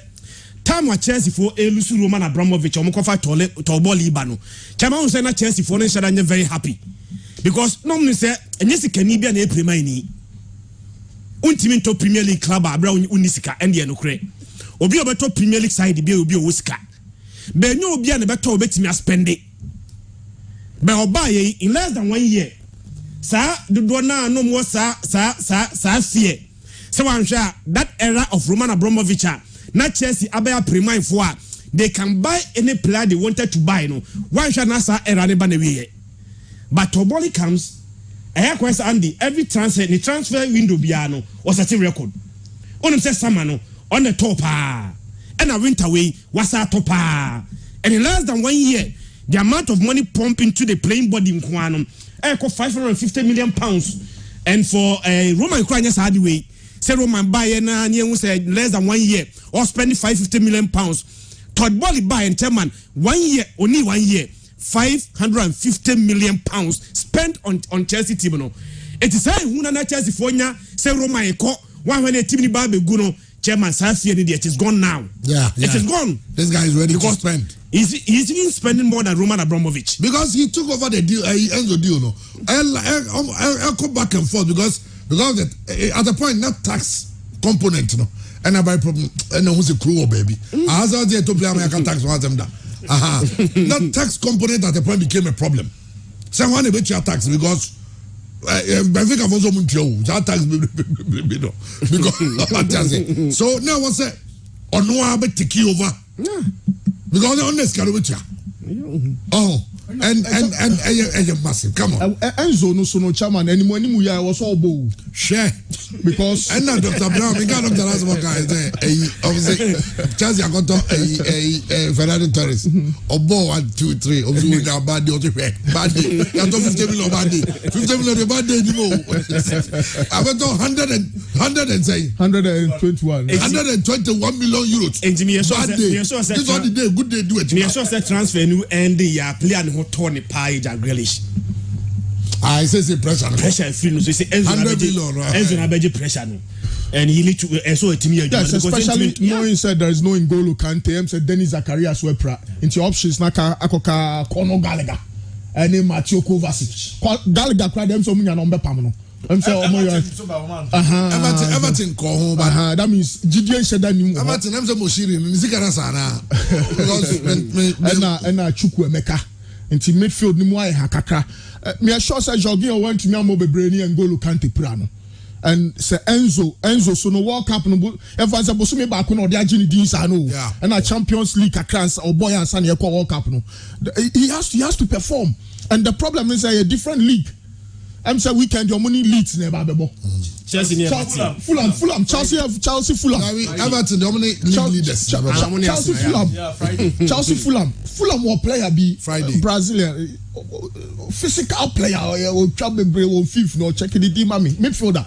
Time wa Chelsea for Elusu Roman Abramovich omokofa Todd Bowling bano. Chama say na Chelsea for no shada very happy. Because normally say enyesi kanibia na Premier ni. Ultimate top Premier League club abra unisika and the nokre. Obi obeto Premier League side bi obi owusika. Be nyo obi na beto obetimi spend it. Be obaye in less than 1 year. Sa do na no mo sa fear. So wanhwa that era of Roman Abramovich na Chelsea abaya Premier for they can buy any player they wanted to buy no. Wanhwa na sa era ne ba na wiye. But Toboli comes Andy, every transfer window biano was a record. On says Samano on the top and I went away was a top and in less than 1 year the amount of money pumped into the playing body in Quanum cost £550 million and for a Roman Ukrainians had way say Roman buy and said less than 1 year or spending £550 million Todd Bolly buy and chairman 1 year only 1 year. £550 million spent on Chelsea team no. It is say who na Chelsea for nya say Roma eko one when the team ni ba be guno chairman Safi and it is gone now. Yeah. It is gone. This guy is ready to spend. He's even spending more than Roman Abramovich because he took over the deal. Enzo deal no. I'll come back and forth because at the point not tax component no. And I buy problem and who's a crew baby. As I was to play American tax one them that. That tax component at the point became a problem. Someone about your tax because Benfica was on that tax because so now what's that? Or no, I bet take over because on this can and massive. Come on, Enzo no so no chairman anymore. I was all bold. Share because and now Dr. Brown, we got Dr. Asma guy there. Obviously, Chelsea I got a Fernando Torres. Obo 1, 2, 3. Obviously, now bad day. Bad day. I don't 50 million bad day. 50 million bad day anymore. I went on 100 and say 121. 121 million euros. Bad day. This one the day. Good day. Do it. Me sure say transfer new end the player who torn the pie Relish. I say pressure free no so say Enzo na beji pressure no and he need to so a team here especially knowing said there is no N'Golo Kante said Denis Zacharias Wepra into options na akoka Conor Gallagher and Mateo Kovacic Gallagher cried them so many number pam no Everton call home that means Gideon Sheda nimu Everton them say Moshiri nzikara sana because na Chukwu Emeka into midfield nimu ai hakakra me sure say Jorginho went to me am Obebreni and N'Golo Kante prano and say Enzo so no World Cup no ever say boso me back no dey agini din sa no and a Champions League akra or boy and san World Cup no he has to perform and the problem is a different league I'm say weekend your money leads never bebo. Chelsea near Fulham, Chelsea, Fulham. Everton dominate league leaders. Chelsea, Fulham will player be Friday. Brazilian physical player or trouble or fifth no check the team midfielder.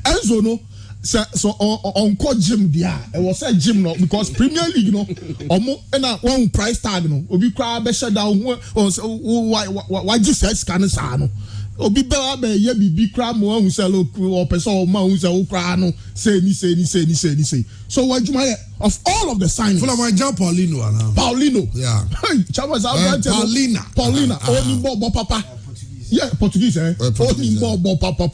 Enzo no so on call gym there. It was a gym no because Premier League no and one price tag no obi cry be shut down why just scan no obi be ye bibi cry mo hu say look or person o ma hu say o cry no say ni so what of all of the signings Fulham Paulino yeah Paulina only bo papa yeah, Portuguese, only more papa.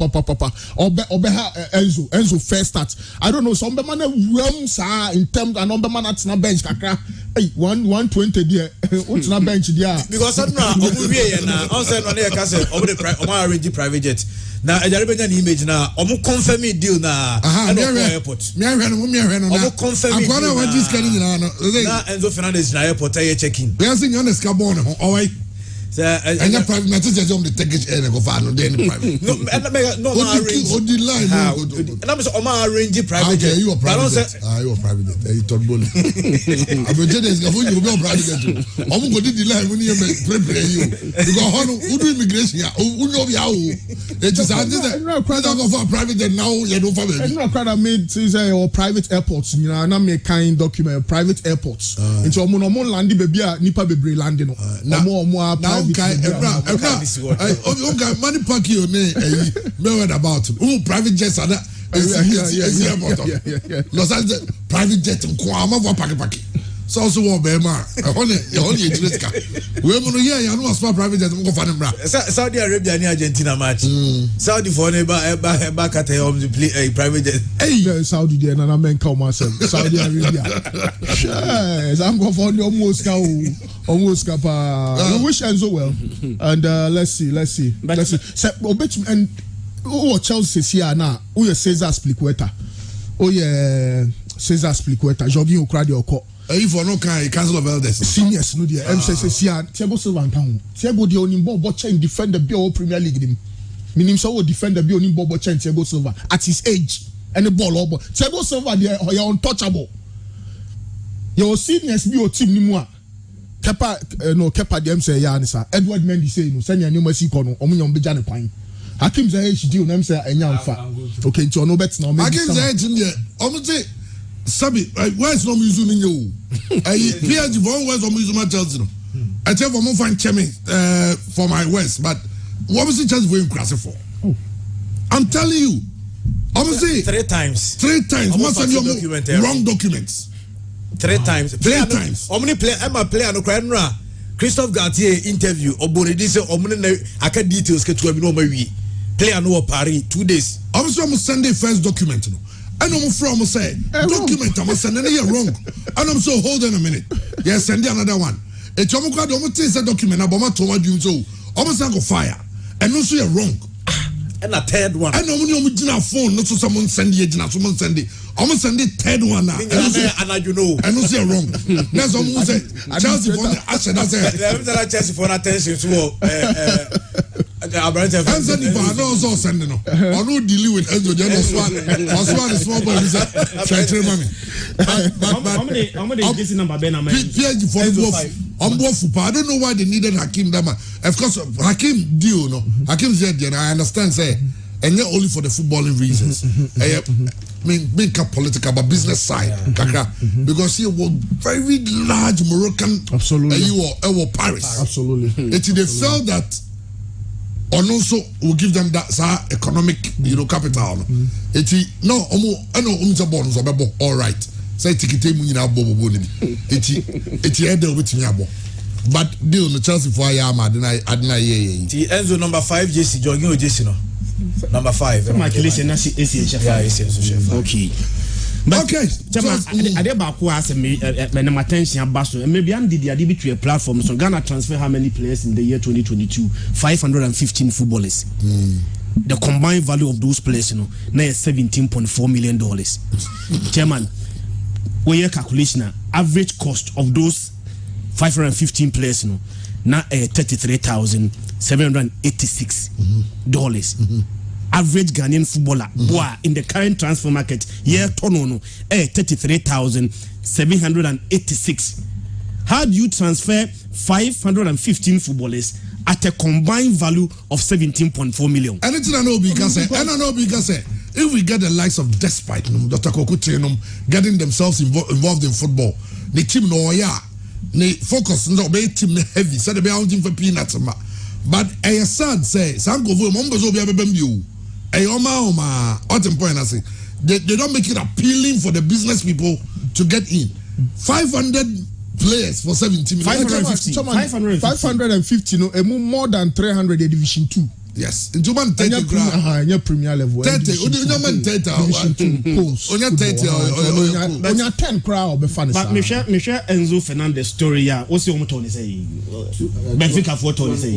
Obeha Enzo first start. I don't know. Some man realms are in terms and number man at na bench kakra. Hey, 120 there. What's na bench there? Because I'm not. Omuwie na. On say no na ka say omo the arrange private jet. Na ejare benya ni image na omo confirm deal na airport. Me ahwe no. Omo confirm deal. Agora wa dis kan nyina no. Na Enzo Fernandez na airport aye check-in. We are seeing on the scabon ho. Alright. And your private message on the ticket and go find no private. No, arrange. On the line. And I'm so arrange private. Okay, you are private. You are private. You talk bully. I'm just going to go private. I'm going to the line when you prepare you. Because who do immigration? Who know how? It is under the private and now you know family. I'm not quite made or private airports. You know, I'm a kind document private airports. Into mo land baby nipa bebre landing no. More Okay, money pack you me about private jets are that Los Angeles private jet pack so also want Bema only we no small private jet go Saudi Arabia and Argentina match Saudi for back at home to play a private jet hey Saudi there and I men call myself Saudi Arabia I'm going for almost we wish Enzo well and let's see and Chelsea here now Cesar Spliqueta Cesar Spliqueta jogging Ukradi Oko if for no kind Council of Elders seniors no there MCC Thiago Silva town Thiago the only ball chain defend the BO Premier League meaning so defend the BO only ball chain Thiago Silva at his age and the ball over Thiago Silva there you're untouchable your seniors BO team ni mo Kepa dem say ya nisa Edward Mendy say no send your number see kono omo nyom beja ne kwan Hakim say HD o nam say enya mfa okay nti ono bet na o Hakim say tinye omo say sabi where's no muzu ni yo PSG for where's no muzu ma Chelsea no I tell for mo fan chemi for my west but what was it Chelsea for him crash for I'm telling you omo say three times must send you wrong documents 3 times. How many play? I'm a player no cry no. Christophe Galtier interview. Obonidi say omune na aka details ke tuwa bi no mawi. Player no Paris 2 days. Obviously I'm sending first document no. And I'm from say document I'm sending it wrong. And I'm so hold on a minute. Yes, send another one. E chomo kwa do mo say document na boma to wadum so. Omo say go fire. And no so you wrong. And a third one. And omo gina phone no so someone send it gina someone send it. Almost send the third one now. And you know. I don't say wrong. That's almost say Chelsea for the action. That's it. Chelsea for attention to Enzo Nipa no so send no. Or no deal with Enzo. Just one small boy. Try mommy. But how many this number Ben Amen? PSG for I don't know why they needed Hakim Dama. Of course, Hakim deal no. Hakim said, I understand say. And not only for the footballing reasons. I mean, make a political but business side. Because he was very large Moroccan. Absolutely. You were Paris. Absolutely. They felt that and also will give them that economic capital. No, all right. Say ticket but deal no Chelsea for Ayama adina ye. Enzo number 5 JC jogging o JC no. Number 5. Calculation na chef. Yeah, chef. Okay. But okay. I dey back who ask me my attention about so maybe I'm did between a platform so Ghana transfer how many players in the year 2022? 515 footballers. The combined value of those players now is $17.4 million. Chairman, we calculation average cost of those 515 players na $33,786 average Ghanaian footballer boy in the current transfer market year tono $33,786. How do you transfer 515 footballers at a combined value of 17.4 million? Anything I know because if we get the likes of Despite Dr. Kokutrenum getting themselves involved in football, the team no they focus on the team heavy, so they be hunting for peanuts. But I sad say Sanko Members will be a bamboo. They don't make it appealing for the business people to get in. 500 players for 70 million. 550 no, more than 300 Division 2. Yes, in 230 Premier level. 30, Division 2 post. Only 30 or 10 crowd be funny. But me share Enzo Fernandez story ya. What's your motor say? Benfica for Tony say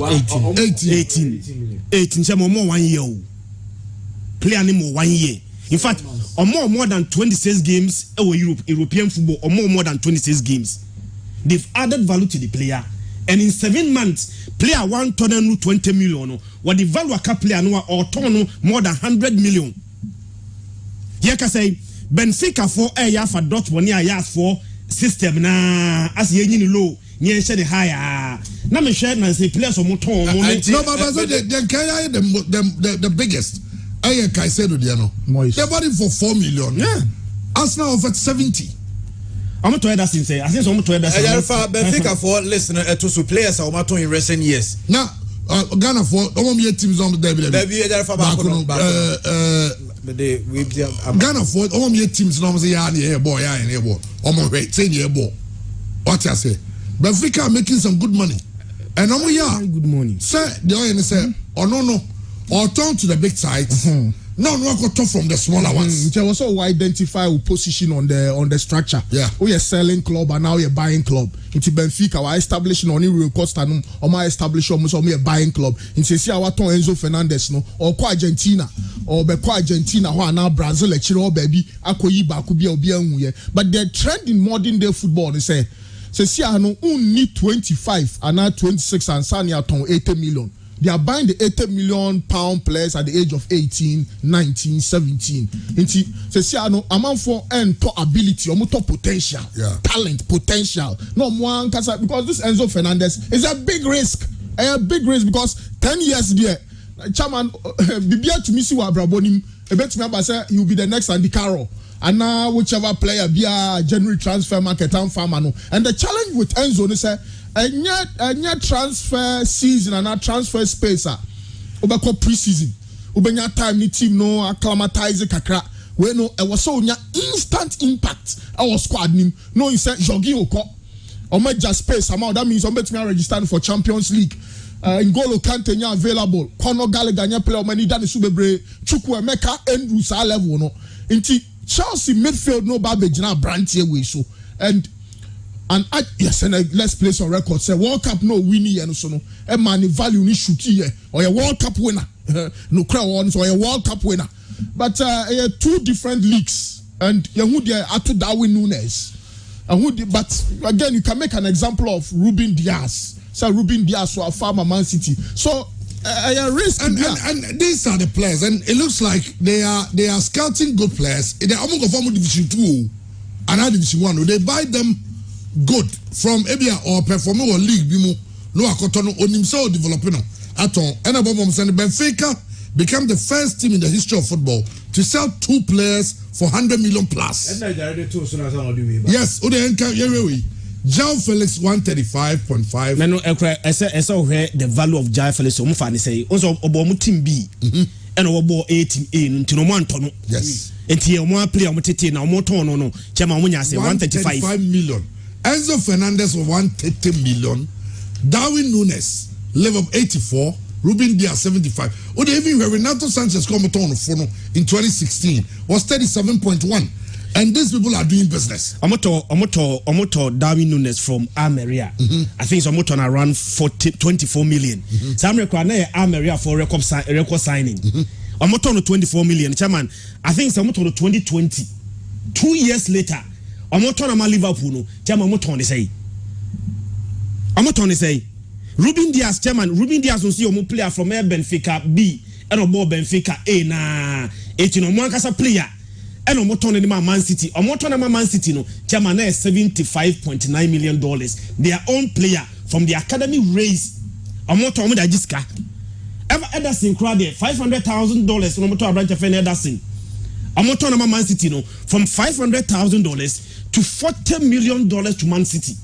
18. Say more 1 year. Play anymore 1 year. In fact, or more than 26 games European football or more than 26 games. They've added value to the player. And in 7 months, player 120 million. What the value of a player no or turn more than 100 million. Here can say Benfica for a year for dot 1 year for system na as ye low near share the higher. Now me share na say players or motor. No, but the biggest. I said they're body for 4 million. Yeah. Arsenal offered 70. I'm not told that since I think I'm told that. Benfica for listener to players are not in recent years. Now Ghana for teams on the Ghana for teams no say yeah boy say yeah boy. What I say? Benfica making some good money. And good money. Sir, the oil say no. Or turn to the big sides. No, got top from the smaller ones. There was also identify a position on the structure. Yeah. We are selling club and now we are buying club. Into Benfica, we are establishing on Real Costa or my establishment almost on me a buying club. Into see our ton Enzo Fernandez no or Argentina or Argentina who are now Brazil or baby Akoyiba could be obi. But the trend in modern day football they say see I no only 25 and now 26 and Sanya ton 80 million. They are buying the 80 million pound players at the age of 18, 19, 17. So see, I know amount for ability, or potential, talent, potential. No more because this Enzo Fernandez is a big risk. Because 10 years there, Chairman, Bibia to me see what Brabonim, a bet me say he will be the next Andy Carroll. And now whichever player be a January transfer market and farmer. And the challenge with Enzo is and yet transfer season and a transfer space over pre-season ubenya time ni team no acclimatize kakra we no e was so instant impact our squad nim no you say jogi oko o major space amount that means o bet me register for Champions League N'Golo Kante nya available Conor Gallagher nya play o mani dan su bebre Chukwu Emeka Andrew sa level no nti Chelsea midfield no ba be gina brand here we so yes, and let's place on record. Say World Cup no winning and so no. A man value ni shoot here or a World Cup winner. No crowd ones or a World Cup winner. But two different leagues and who they are to Darwin Nunes. And who? But again, you can make an example of Ruben Diaz. So Ruben Diaz or a farmer Man City. So a risk. And these are the players, and it looks like they are scouting good players. They are among Division 2 and Division 1. They buy them. Good from Ebia or performing or league bimo no akotono onimso developing at all. And above Benfica became the first team in the history of football to sell 2 players for 100 million plus. Yes, João Felix 135.5. No, I saw the value of João Felix. Umfani say also obo team B and obo 18A to no one tono. Yes. And here one player mutete na omo tono no. Chema munya say 135 million. Enzo Fernandez for 130 million. Darwin Nunes level of 84. Ruben Diaz 75. Or even Renato Sanchez come on the phone in 2016 was 37.1. And these people are doing business. Omoto Darwin Nunes from Almeria. I think it's Omoto around 24 million. So I'm requiring Almeria for record signing. Omoto on 24 million. Chairman, I think it's Omoto 2020. 2 years later. Omoto na Liverpool no. Chairman Omoto on say. Ruben Diaz chairman Ruben Diaz also omo player from Benfica B and omo Benfica A na etino mo ankasa player and omo turn ni Man City omo turn na Man City no chairman na $75.9 million their own player from the academy raised omo turn omo da jiska ever Ederson crowd there $500,000 omo turn branch for Ederson omo turn na Man City no from $500,000 to $40 million to Man City,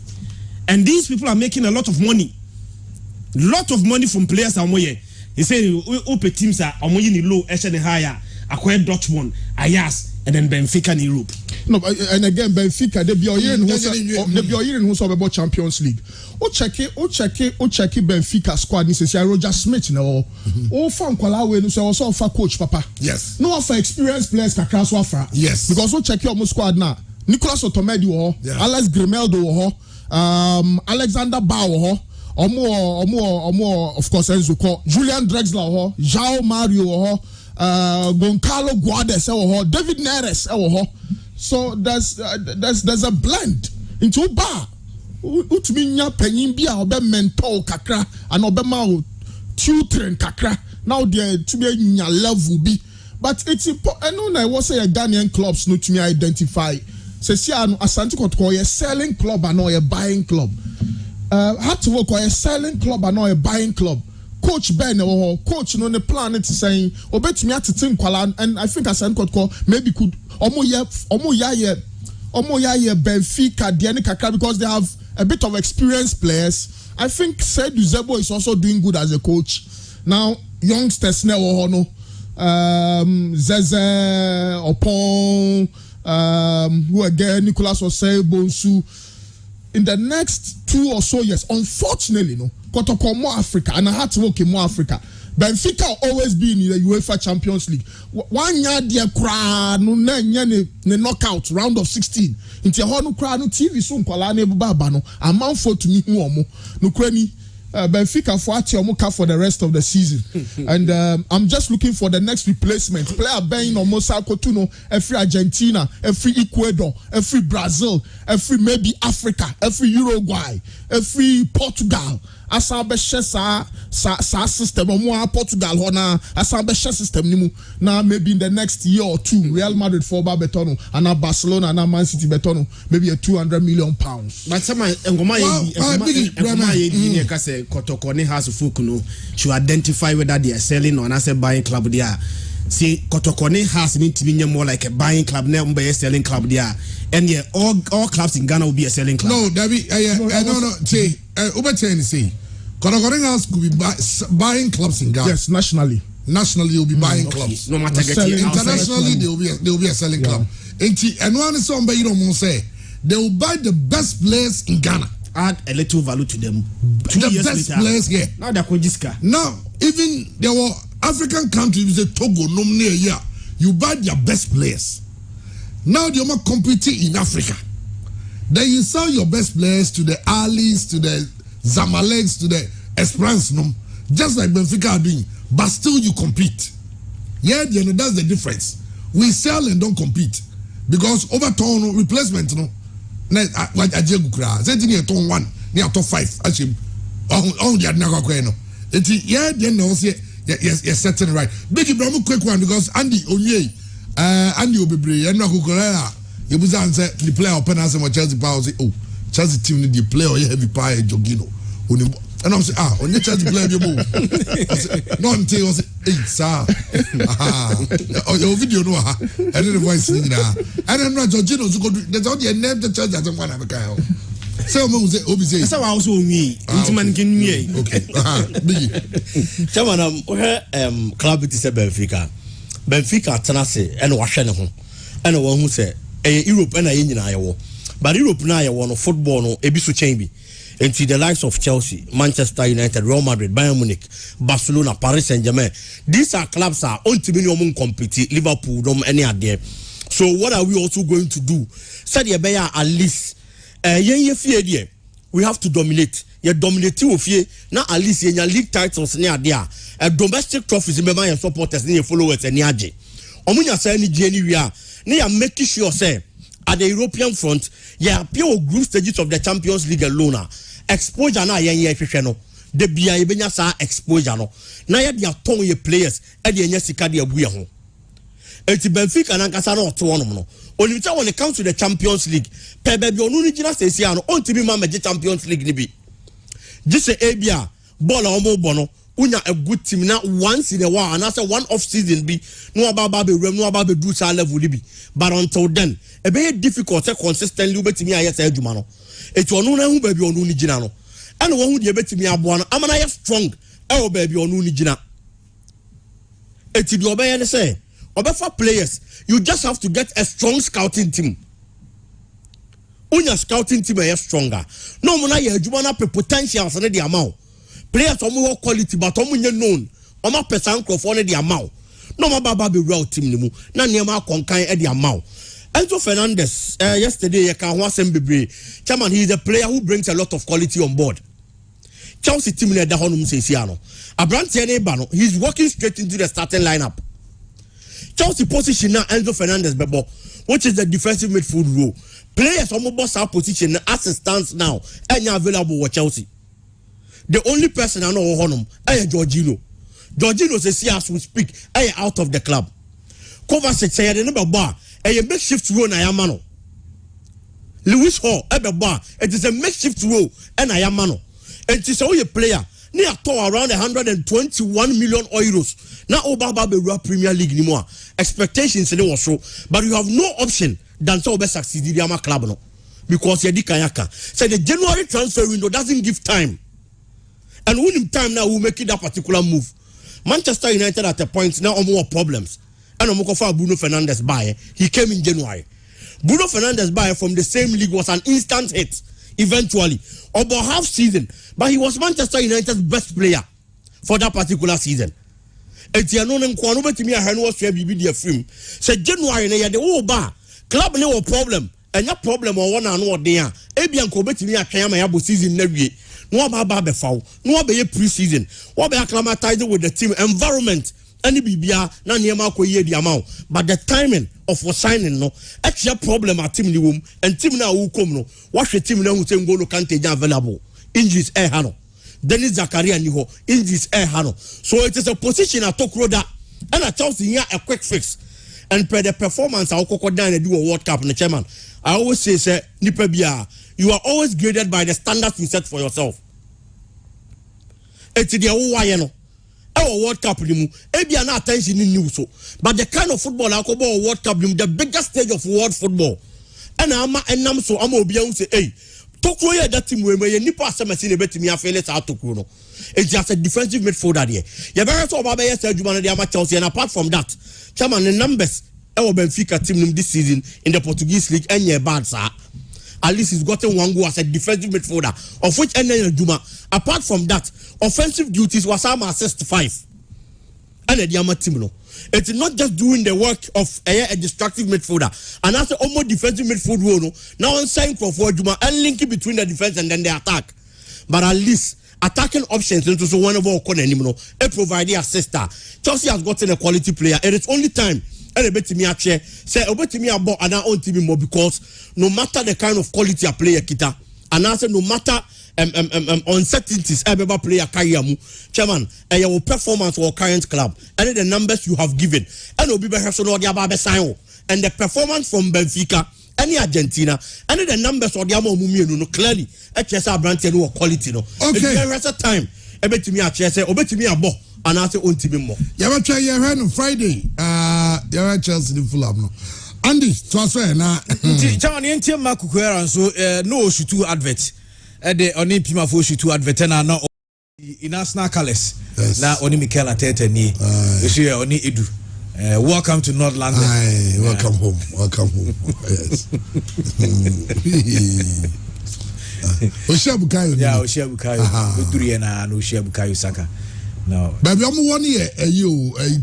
and these people are making a lot of money from players. He said open teams are in low and higher, acquire Dortmund, Ajax, and then Benfica in Europe. No, and again Benfica they be who's about Champions League. Check it Benfica squad ni say Roger Smith na fan kwala we no say also for coach papa. Yes. No for experienced players kakra so afra. Yes. Because check your squad now. Nicolas Otomedi wo, Alex Grimaldo wo, Alexander Ba wo, omo of course Enzo ko, Julian Drexler wo, João Mario wo, Goncalo Guedes wo, David Neres wo. So there's a blend into bar. Utumi nya panyin bi a obe mentor kakra and obe ma tutoring kakra. Now there to be nya level bi. But it's important. I know na was say a Ghanaian clubs no to me identify. Say Asante Kotoko a selling club and not a buying club. Had to work a selling club and not a buying club. Coach Ben or coach no the planet saying obet me at team kwala, and I think Asante Kotoko maybe could omo ya Benfica Diani Kakra because they have a bit of experienced players. I think Said Uzebo is also doing good as a coach. Now youngsters now no Zeze Opon who again Nicolas Osei Bonsu in the next 2 or so years, unfortunately, no, Kotoko more Africa, and I had to work in more Africa. Benfica will always be in the UEFA Champions League. 1 year dear crowd no knockout round of 16. Into a crowd no TV soon kwala baba no amount for to me no krani Benfica for the rest of the season. And I'm just looking for the next replacement. Player being almost Kotuno, every Argentina, every Ecuador, every Brazil, every maybe Africa, every Uruguay, every Portugal. Asabe sa system or Portugal hona asabe system nimu now maybe in the next year or 2 Real Madrid for Betono and Barcelona and Man City Betono maybe a £200 million. But some Ngoma say Kotoko has Fukuno to identify whether they are selling or not buying club there. See Kotoko has need to be more like a buying club now by a selling club there. And yeah, all clubs in Ghana will be a selling club. No, David, no. Say, say, Kotoko House could be buying clubs in Ghana. Yes, nationally. Nationally, will be buying clubs. No matter internationally, they will be a selling club. And one is somebody you don't say they will buy the best players in Ghana. Add a little value to them. The best players here. Now they're Kojiska. Now, even there were African countries, the Togo, you buy their best players. Now they're not competing in Africa. Then you sell your best players to the Alis, to the Zamaleks, to the Esperance, just like Benfica are doing. But still you compete. Yeah, that's the difference. We sell and don't compete. Because overturn replacement, like a Jegukra, setting a ton 1, near top 5, actually, on the Adnago. Yeah, then you're certain right. Big Ibrahim, quick one, because Andy Onye, Andy Obibri, and Nakukorera, he was answer the player open as a Chelsea power, say, oh, Chelsea team need the player, heavy pie, Jogino. And I'm saying, on your Chelsea player, you move. No, until I say, hey, sir. Your video, no, I didn't voice it. And I'm not Jogino, so there's all the name the Chelsea doesn't want to have a guy. So I'm say, Obi say, that's how I also me. Okay. Chairman, club it is a Benfica. Benfica tenase and washene ho. And one who say, Europe and a but Europe now you want football no ebisu chain into the likes of Chelsea, Manchester United, Real Madrid, Bayern Munich, Barcelona, Paris Saint-Germain. These are clubs are ultimately compete. Liverpool, any idea. So what are we also going to do? Said you better at least we have to dominate. You dominate now at least in your league titles near there. Domestic trophies remember your supporters and your followers and yaje. Omunya say any January. They are making sure say at the European front, pure group stages of the Champions League alone. Exposure na yen no. de bia ye benya sa exposure no na ye de aton ye players e de enya sika de abu ye ho enti Benfica na nkasa na oto wonom no onimcha when it comes to the Champions League pe ba bi onu ni gina sesi ano ontimi ma meje Champions League ni bi gise ebia ball a omo bo no unya a good team na once in a while and after one off season be no about be rem no about be do sa level bi but until then e be difficult to consistently ubetimi aye sa adwuma no eti onu na hu ba bi onu ni gina no and one who de betimi abo no amana ye strong e o ba bi onu ni gina eti de obeye ne say obefa players you just have to get a strong scouting team unya scouting team is stronger no mo na ye adwuma na potentials ne de amount players omo quality but omo nye known omo person crofo ne de amount no ma baba be real team ni mu na niam akonkan e de amount Enzo Fernandez yesterday ye kan ho asem bebre chairman he is a player who brings a lot of quality on board Chelsea team na da honum sesi ano Abrante ne ba no he's walking straight into the starting lineup Chelsea position now Enzo Fernandez bebo which is the defensive midfield role players omo boss our position as it stands now enya available with Chelsea the only person I know honum Jorginho says as we speak out of the club Kovacic say the number bar a makeshift role na yamano Lewis Hall it is a makeshift role and I amano and it is a player near to around 121 million euros now Obaba be Premier League anymore expectations in was so but you have no option than to be succeed the Yama club no because Yedi Kayaka said the January transfer window doesn't give time and when in time now we'll make it that particular move Manchester United at a point now more problems and Omokofa Bruno Fernandes buy he came in January Bruno Fernandes buy from the same league was an instant hit eventually about half season but he was Manchester United's best player for that particular season etiano nkwano betimi ahanu osua bibi dia film say January na ye de wo ba club ne wo problem enya problem o wona no odin a ebia nko betimi atwen ama ya bo season na wie no ba be fawo no be pre-season wo be acclimatize with the team environment any bibia na niema akoye di amount but the timing of for signing no actually problem at team ni wom and team na wo kom no what team na hu say Ngolo Kante available injuries hano Dennis Zakaria ni ho injuries hano so it is a position at Tokroda and a Chelsea here a quick fix and per the performance I kokko down and do a World Cup in the chairman I always say nipa bia you are always graded by the standards you set for yourself it's the why no our World Cup limu ebia na attention ni new so but the kind of football akobo World Cup limu the biggest stage of world football and ama enam so ama obi an say hey Tokyo ya that team we nipa asemasi na betimi afele sa Tokyo no it's just a defensive midfielder there you better talk about yes adwuma na dey ama Chelsea and apart from that chairman the numbers our Benfica team this season in the Portuguese league and bad sir at least he's gotten one goal as a defensive midfielder of which Juma apart from that offensive duties was assist 5 and the Yama team no it's not just doing the work of a destructive midfielder and that's almost defensive midfield role no now on sign for Juma and linking between the defense and then the attack but at least attacking options into so one of our corner no it provide the assister Chelsea has gotten a quality player and it's only time and a bit me actually say a bit me about and our own team more because no matter the kind of quality a player kita and also no matter uncertainties ever player carry chairman and your performance or current club and the numbers you have given and obi be so no dia ba be sign and the performance from Benfica any Argentina and the numbers or dia mummienu no clearly HSR brand no quality no okay it's a time e bit me actually say obetimi abo and I say on team more. You ever try your hand on Friday? You ever Chelsea the Fulham no? Andy, so I say na. Chairman, you team Makukwera so no Oshutu advert. The only Pima for Oshutu advert na no in Arsenal colours. Na oni Mikel Arteta ni. You see oni Edu. Welcome to North London. Aye, welcome home. Welcome home. Yes. Oshiabukayo. Yeah, Oshiabukayo. Oduriye na Oshiabukayo Saka. No. Baby, I'm one year a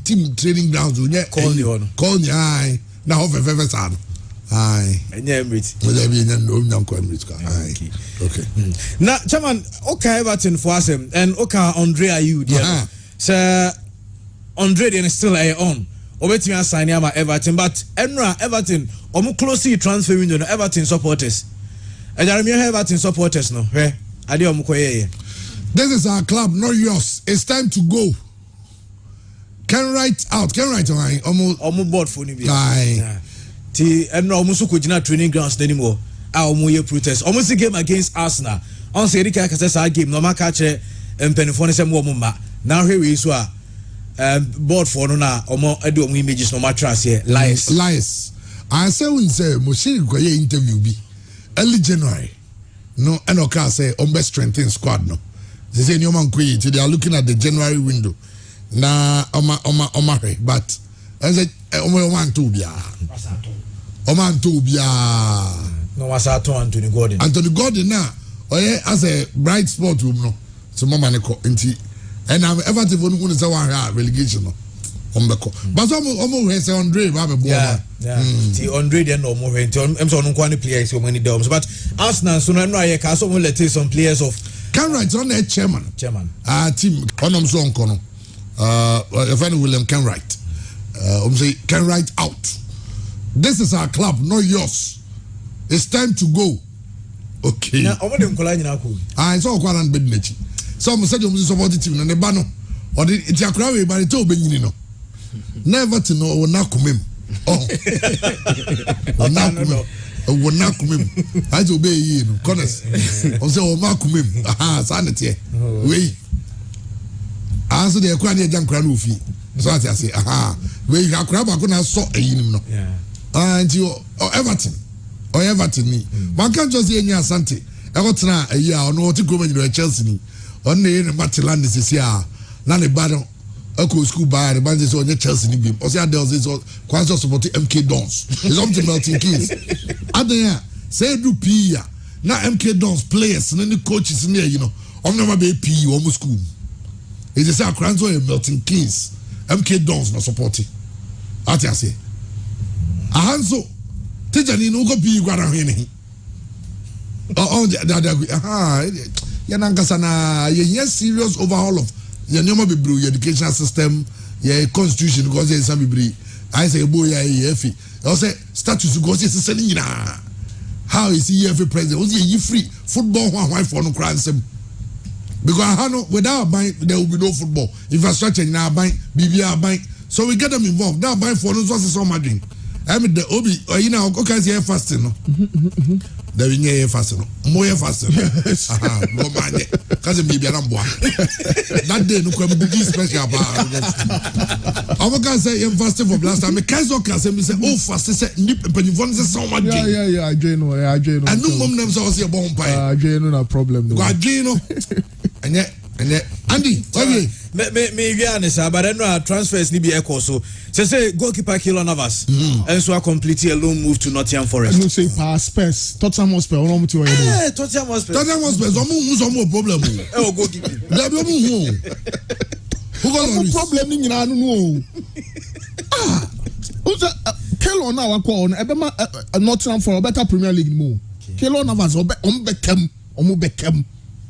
team training grounds. Call the one. Call the eye. Now, of son. Aye. And yeah, Emirates. Okay. Now, Chairman, okay, Everton for us, and okay, Andre Ayew, dear. Sir, Andre is still on. Obetimi sign him Everton, but Enra Everton, closely transfer window, Everton supporters. And Jeremy Everton supporters, no, where? I do This is our club, not yours. It's time to go. Can write out. Almost board for you. And almost could not training grounds anymore. Our more protest. Almost a game against Arsenal. On say Erika Casasa game, no catcher and Penifone and Womma. Now here we are. Board for no or more I do images no mattress here. Lies. I say when say Moshi interview be early January. No, and okay say best strengthen squad no. They say no man they are looking at the January window. Na oma but I said man to bia. Oman to bia. No was Anthony Gordon. Anthony Gordon now. Oye as a bright spot room no. So mama ne ko nti and I'm ever to won say one relegation no. But almost say Andre ba be boy. Yeah. Ti Andre dey no more enti em so no kwani players so many doms but Arsenal so no aye ka so mo let some players of can write on a chairman. Team onom so onko no. Friend William can write. Say can write out. This is our club, not yours. It's time to go. Okay. Now, over them calling na ku. I saw Kwaran Bednechi. Some said you support the team na ne ba no. Or the Tiakra we ba to benyini no. Never to know will not come him. Oh. Will not come him. I to obey you no. Corners. On say will not come him. Aha, sanity. We. Answer the Kwani Jan Kranufi. So I say, aha. We ga kra ba ko na so eyinim no. Yeah. And you Everton. Or Everton ni. One can't just say any asante. Everton a year or no to go in Chelsea ni. On the Matland this year. Na ne battle. Eko school by the band is on Chelsea ni beam. O say there was this Kwanzaa support MK Dons. It's up to Milton Keynes. Adanya say do P na MK Dons players na the coaches in there you know. Never be P almost school. It is a Kwanzaa and Milton Keynes. MK Dons no support. Ati say. Ahanso teacher ni no go P gwara hwene. Yanankasa na ye serious overhaul of your normal Bible, your educational system, your constitution, because there is some Bible. I say, boy, I say, status goes is selling. How is he every president? Was he free football? Why for no crime? Because without buying, there will be no football infrastructure in our buying, BBR buying. So we get them involved. Now buying for no sources on my drink. I mean, the Obi, you know, okay, see, fasting, no? There is no fasting, more fasting. Aha, no man, because maybe I'm boy. That day, no come be special about. I can say, I'm fasting for last time. I can't say, oh, fasting, say, nip, but you want to say so much. Yeah, I know. And no mom names also a bomb pie. I no problem. Go, and yet, Andy, okay. Me honest, but I know transfers ni be echo so. Say goalkeeper Keylor Navas, and so I completely a loan move to Nottingham Forest. No say Spurs, Tottenham Hotspur, no much. Tottenham Hotspur. Some problem. Oh, goalkeeper. Who got problem? You know. Keylor now I call Nottingham for a better Premier League move. Keylor Navas Beckham.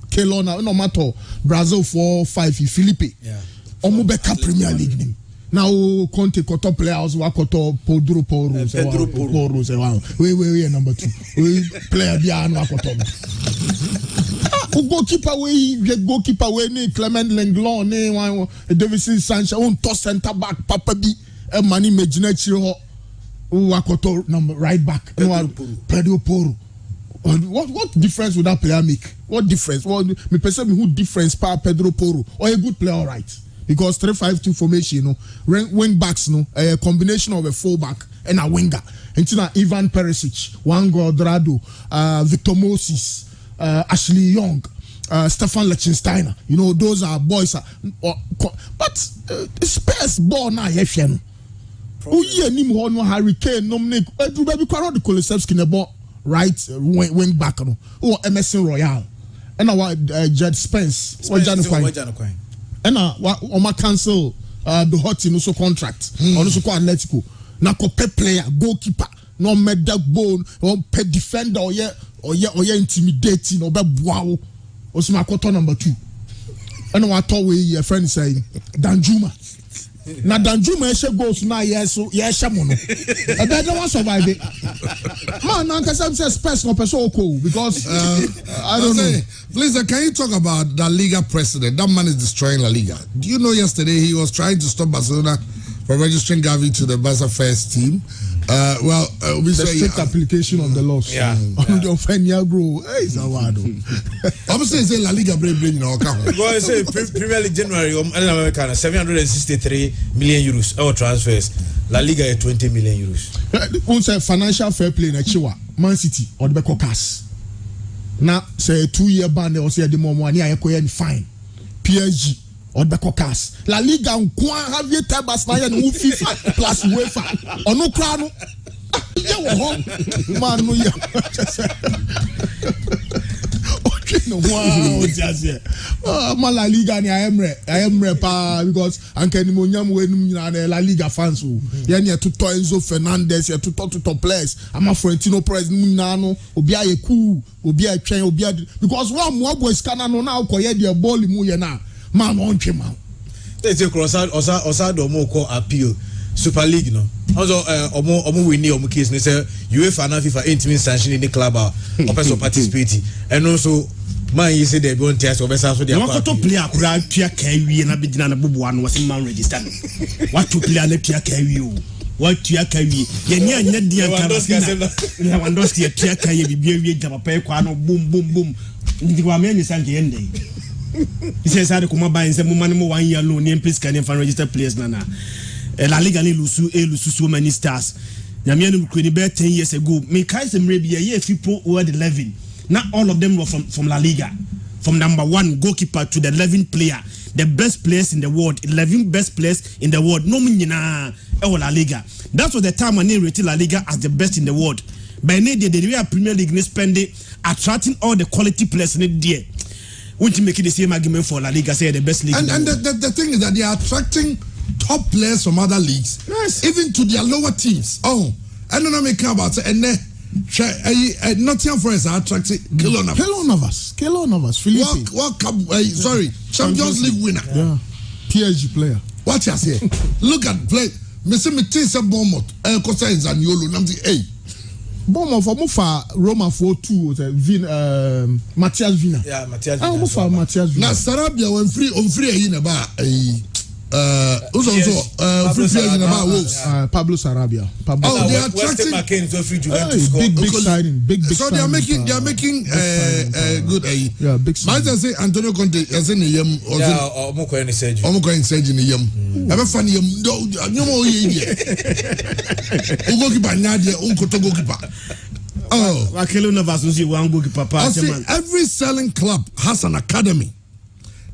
Keylor now no matter Brazil 4-5 Philippe. Yeah. Omubeka Premier League name. Now Conte koto players wa koto Pedro Porro. We number 2. We player bia no koto. Goalkeeper we ni Clement Lenglet ni one Davison Sanchez on to center back Papa B e mani imagine chiro wa koto number right back. Pedro Porro. What difference would that player make? What difference? Well, me perceive who difference par Pedro Porro or a good player, right? Because 3-5-2 formation, you know, wing backs, no, a combination of a fullback and a winger. And Ivan Perisic, Juan Guadrado, Victor Moses, Ashley Young, Stefan Lichtsteiner. You know, those are boys. But Spurs ball now, Heffian. Oh yeah, Nimho no Hurricane, no make. Do baby quarrel the Kulusevski in the ball. Right wing back no or Emerson Royal and our Jed Spence or Janukwan and our cancel the hot in also contract on also Atletico na ko pay player goalkeeper no make that bone or pay defender or intimidating or be wow or some number 2 and our thought we friend saying Danjuma. Na Danjuma eshe goals na yeso mono. I don't want to survive it. Man, I can't say Spurs no person oko because I don't know. Please, can you talk about the Liga president? That man is destroying La Liga. Do you know yesterday he was trying to stop Barcelona from registering Gavi to the Barca first team? The strict application of the laws. Yeah. Bro. Hey, obviously, say La Liga brain in our account. Well, I say Premier League January, 763 million euros our transfers. La Liga is 20 million euros. Once financial fair play in Chiwa, Man City or the Becocas. Now, say 2-year ban or say the more money I acquire fine. PSG or the Becocas. La Liga have you tell us now and FIFA plus UEFA or no crown. Man, no, wow, La Liga ni I am pa because anke ni monyam we num nyina La Liga fans o ye ne to Enzo Fernandez ye to players ama Florentino Perez num nyina no obi aye cool obi atwen obi because one more boys can no na akoye the ball mu ye na man on twe man they say cross osa do mo ko appeal Super League no also omo we ni omo case ni say UEFA na FIFA ain't mean sanction in the club or person participate and also man you say they won't test obesa so they are to play akura tua kawie na bigina na bobo anu was man register what to play na tua kawie o what tua kawie ye ni anya dia na Wandoski tua kawie bibia wie jama pa kwa no boom ndi kwa me nyisa nke yende he says had kuma buy say mo man mo 1 year loan ni please can fan register players na La Liga ni lusu so many stars nyame anu kweni be 10 years ago me kai some rebia ye people were the 11. Not all of them were from La Liga. From number 1 goalkeeper to the 11th player. The best players in the world. 11 best players in the world. No minina La Liga. That was the time when they rated La Liga as the best in the world. By now, the real Premier League spending attracting all the quality players in it there. Won't you make it the same argument for La Liga? Say the best league. And the thing is that they are attracting top players from other leagues. Yes. Even to their lower teams. Oh, I don't know me care about it. And Nottingham Forest are attracting Keylor Navas, Philippe. World Cup, Champions League winner. Yeah, PSG player. Watch us here. Look at play. Mr. Matisse Bournemouth. Costa is an Yolo. Namdi A. Bournemouth for Mufa Roma 4-2. Matthias Vina. Yeah, Matthias Vina. Mufa Matthias Vina. Now Sarabia when free in about Pablo Sarabia. They are attracting big signing. Big so they are making good. Yeah, big signing. Might I say Antonio Conte as in yam or Omoko in surgery in yam. Ever funny yam no more ye. Ugokipa Nadia Unkotogokipa. Oh, Keylor Navas was you one goalkeeper. Every selling club has an academy.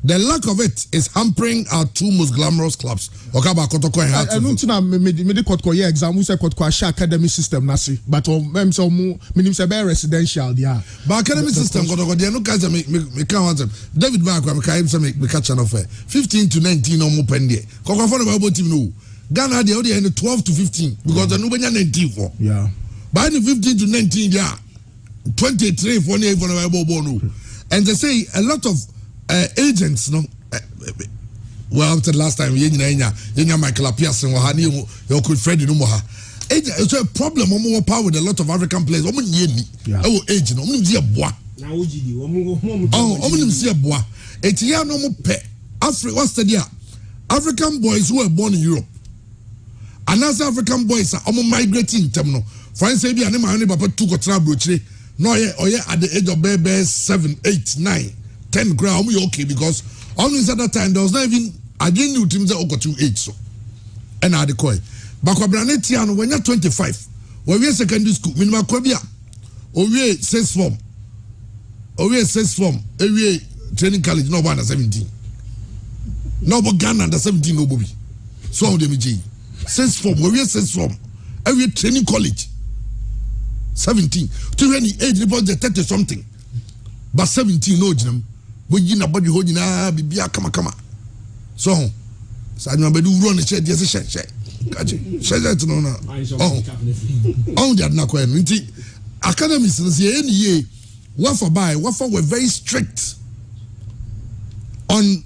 The lack of it is hampering our 2 most glamorous clubs. Okaba Kotoko and Hart. I don't know me kotko ye exam we say kotko sha academy system nasi but mem so mu minim say be residential dia. But academy system kotoko dey no guys me can want them. David Bank we can say me catch an offer. 15 to 19 no mo pen there. Koko for the team no. Ghana dey only 12 to 15 because the no benya 19 for. Yeah. By the 15 to 19 there 23 for no no. And they say a lot of agents no well after the last time yenya Michael Pearson wa hani yo could Freddy no mo ha it's a problem omo power with a lot of African players omo nyeni e age no omo nim boa na ogidi omo nim boa etia no mo pe what's the deal African boys who were born in Europe and as African boys are omo migrating them no for instance bi anema ne papa tu kotra brochire no oye at the age of baby 7 8 9 10 ground, we okay because always at that time there was not even I didn't know teams that got to 8 so and I declare. But when you're 25, when we're secondary school, minimum kwabia, or we 6 form, every training college no under 17. No but Ghana under 17 no bobby. So how them 6 form, where we 6 form, every training college 17 to any age about the 30 something, but 17 no jam. We na body holding bibia kama so I know do run the shed yes shed to no on that na kwen nti academies no say any year what for were very strict on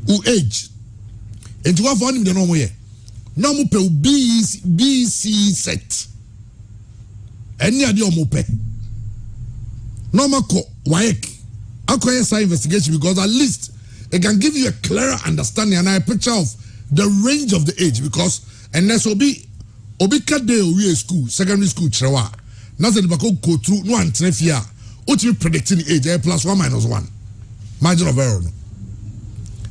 who age and what for him the normal year no mo pe BC set any ade o mo pe no ma ko waek acquire side investigation because at least it can give you a clearer understanding and a picture of the range of the age because and that's obi kade we school secondary school trewa na say the go through no antrefia what you predicting the age plus 1 minus 1 margin of error no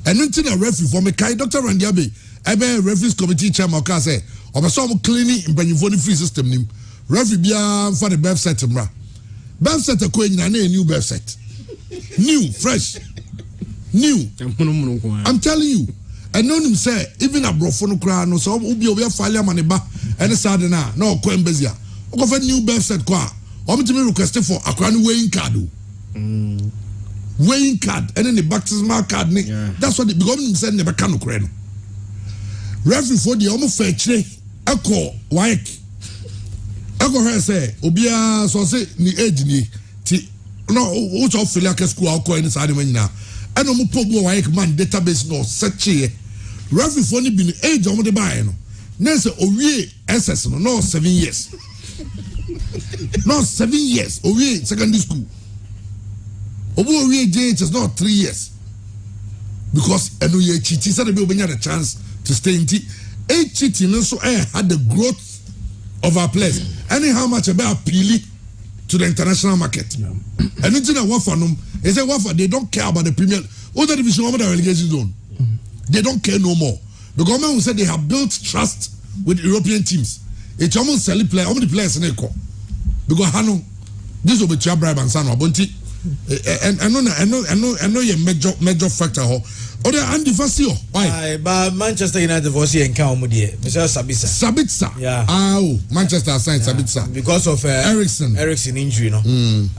and until the referee for me kai Dr. Randiabe ebe referees committee chairman ka say obeso mo cleaning impanyfo ni free system nim referee bia for the birth set mra birth set ko nyina na new birth set new fresh new I'm telling you and no him say even abrofo no kra no so obi afale amaneba ene sad na okọ embezia okọ new birth set ko a omtimi request for akra no weighing card weighing card and then the baptismal card that's what because him say never can no kra no referee for the omo fa kire eko like eko her say obia so say ni age ni ti no o so feel like school akọ ene sad nyina and omo pogo like man database no search here referee for ni bi ni age omo de buy no na say owie ss no 7 years no 7 years owie secondary school owie JHS no 3 years because eno ye chiti said be obenya the chance to stay in t cheating so had the growth of our players anyhow much about appealing to the international market and into the wafanum they say wafa they don't care about the premier other division over the relegation zone they don't care no more the government will say they have built trust with European teams it's almost sell play how many players in eco because hano this will be to bribe and son abonti and I know your major factor or the Andy Fasio why but Manchester United was here in Kaomudie Mr. Sabitzer yeah Manchester signed Sabitzer because of Ericsson injury no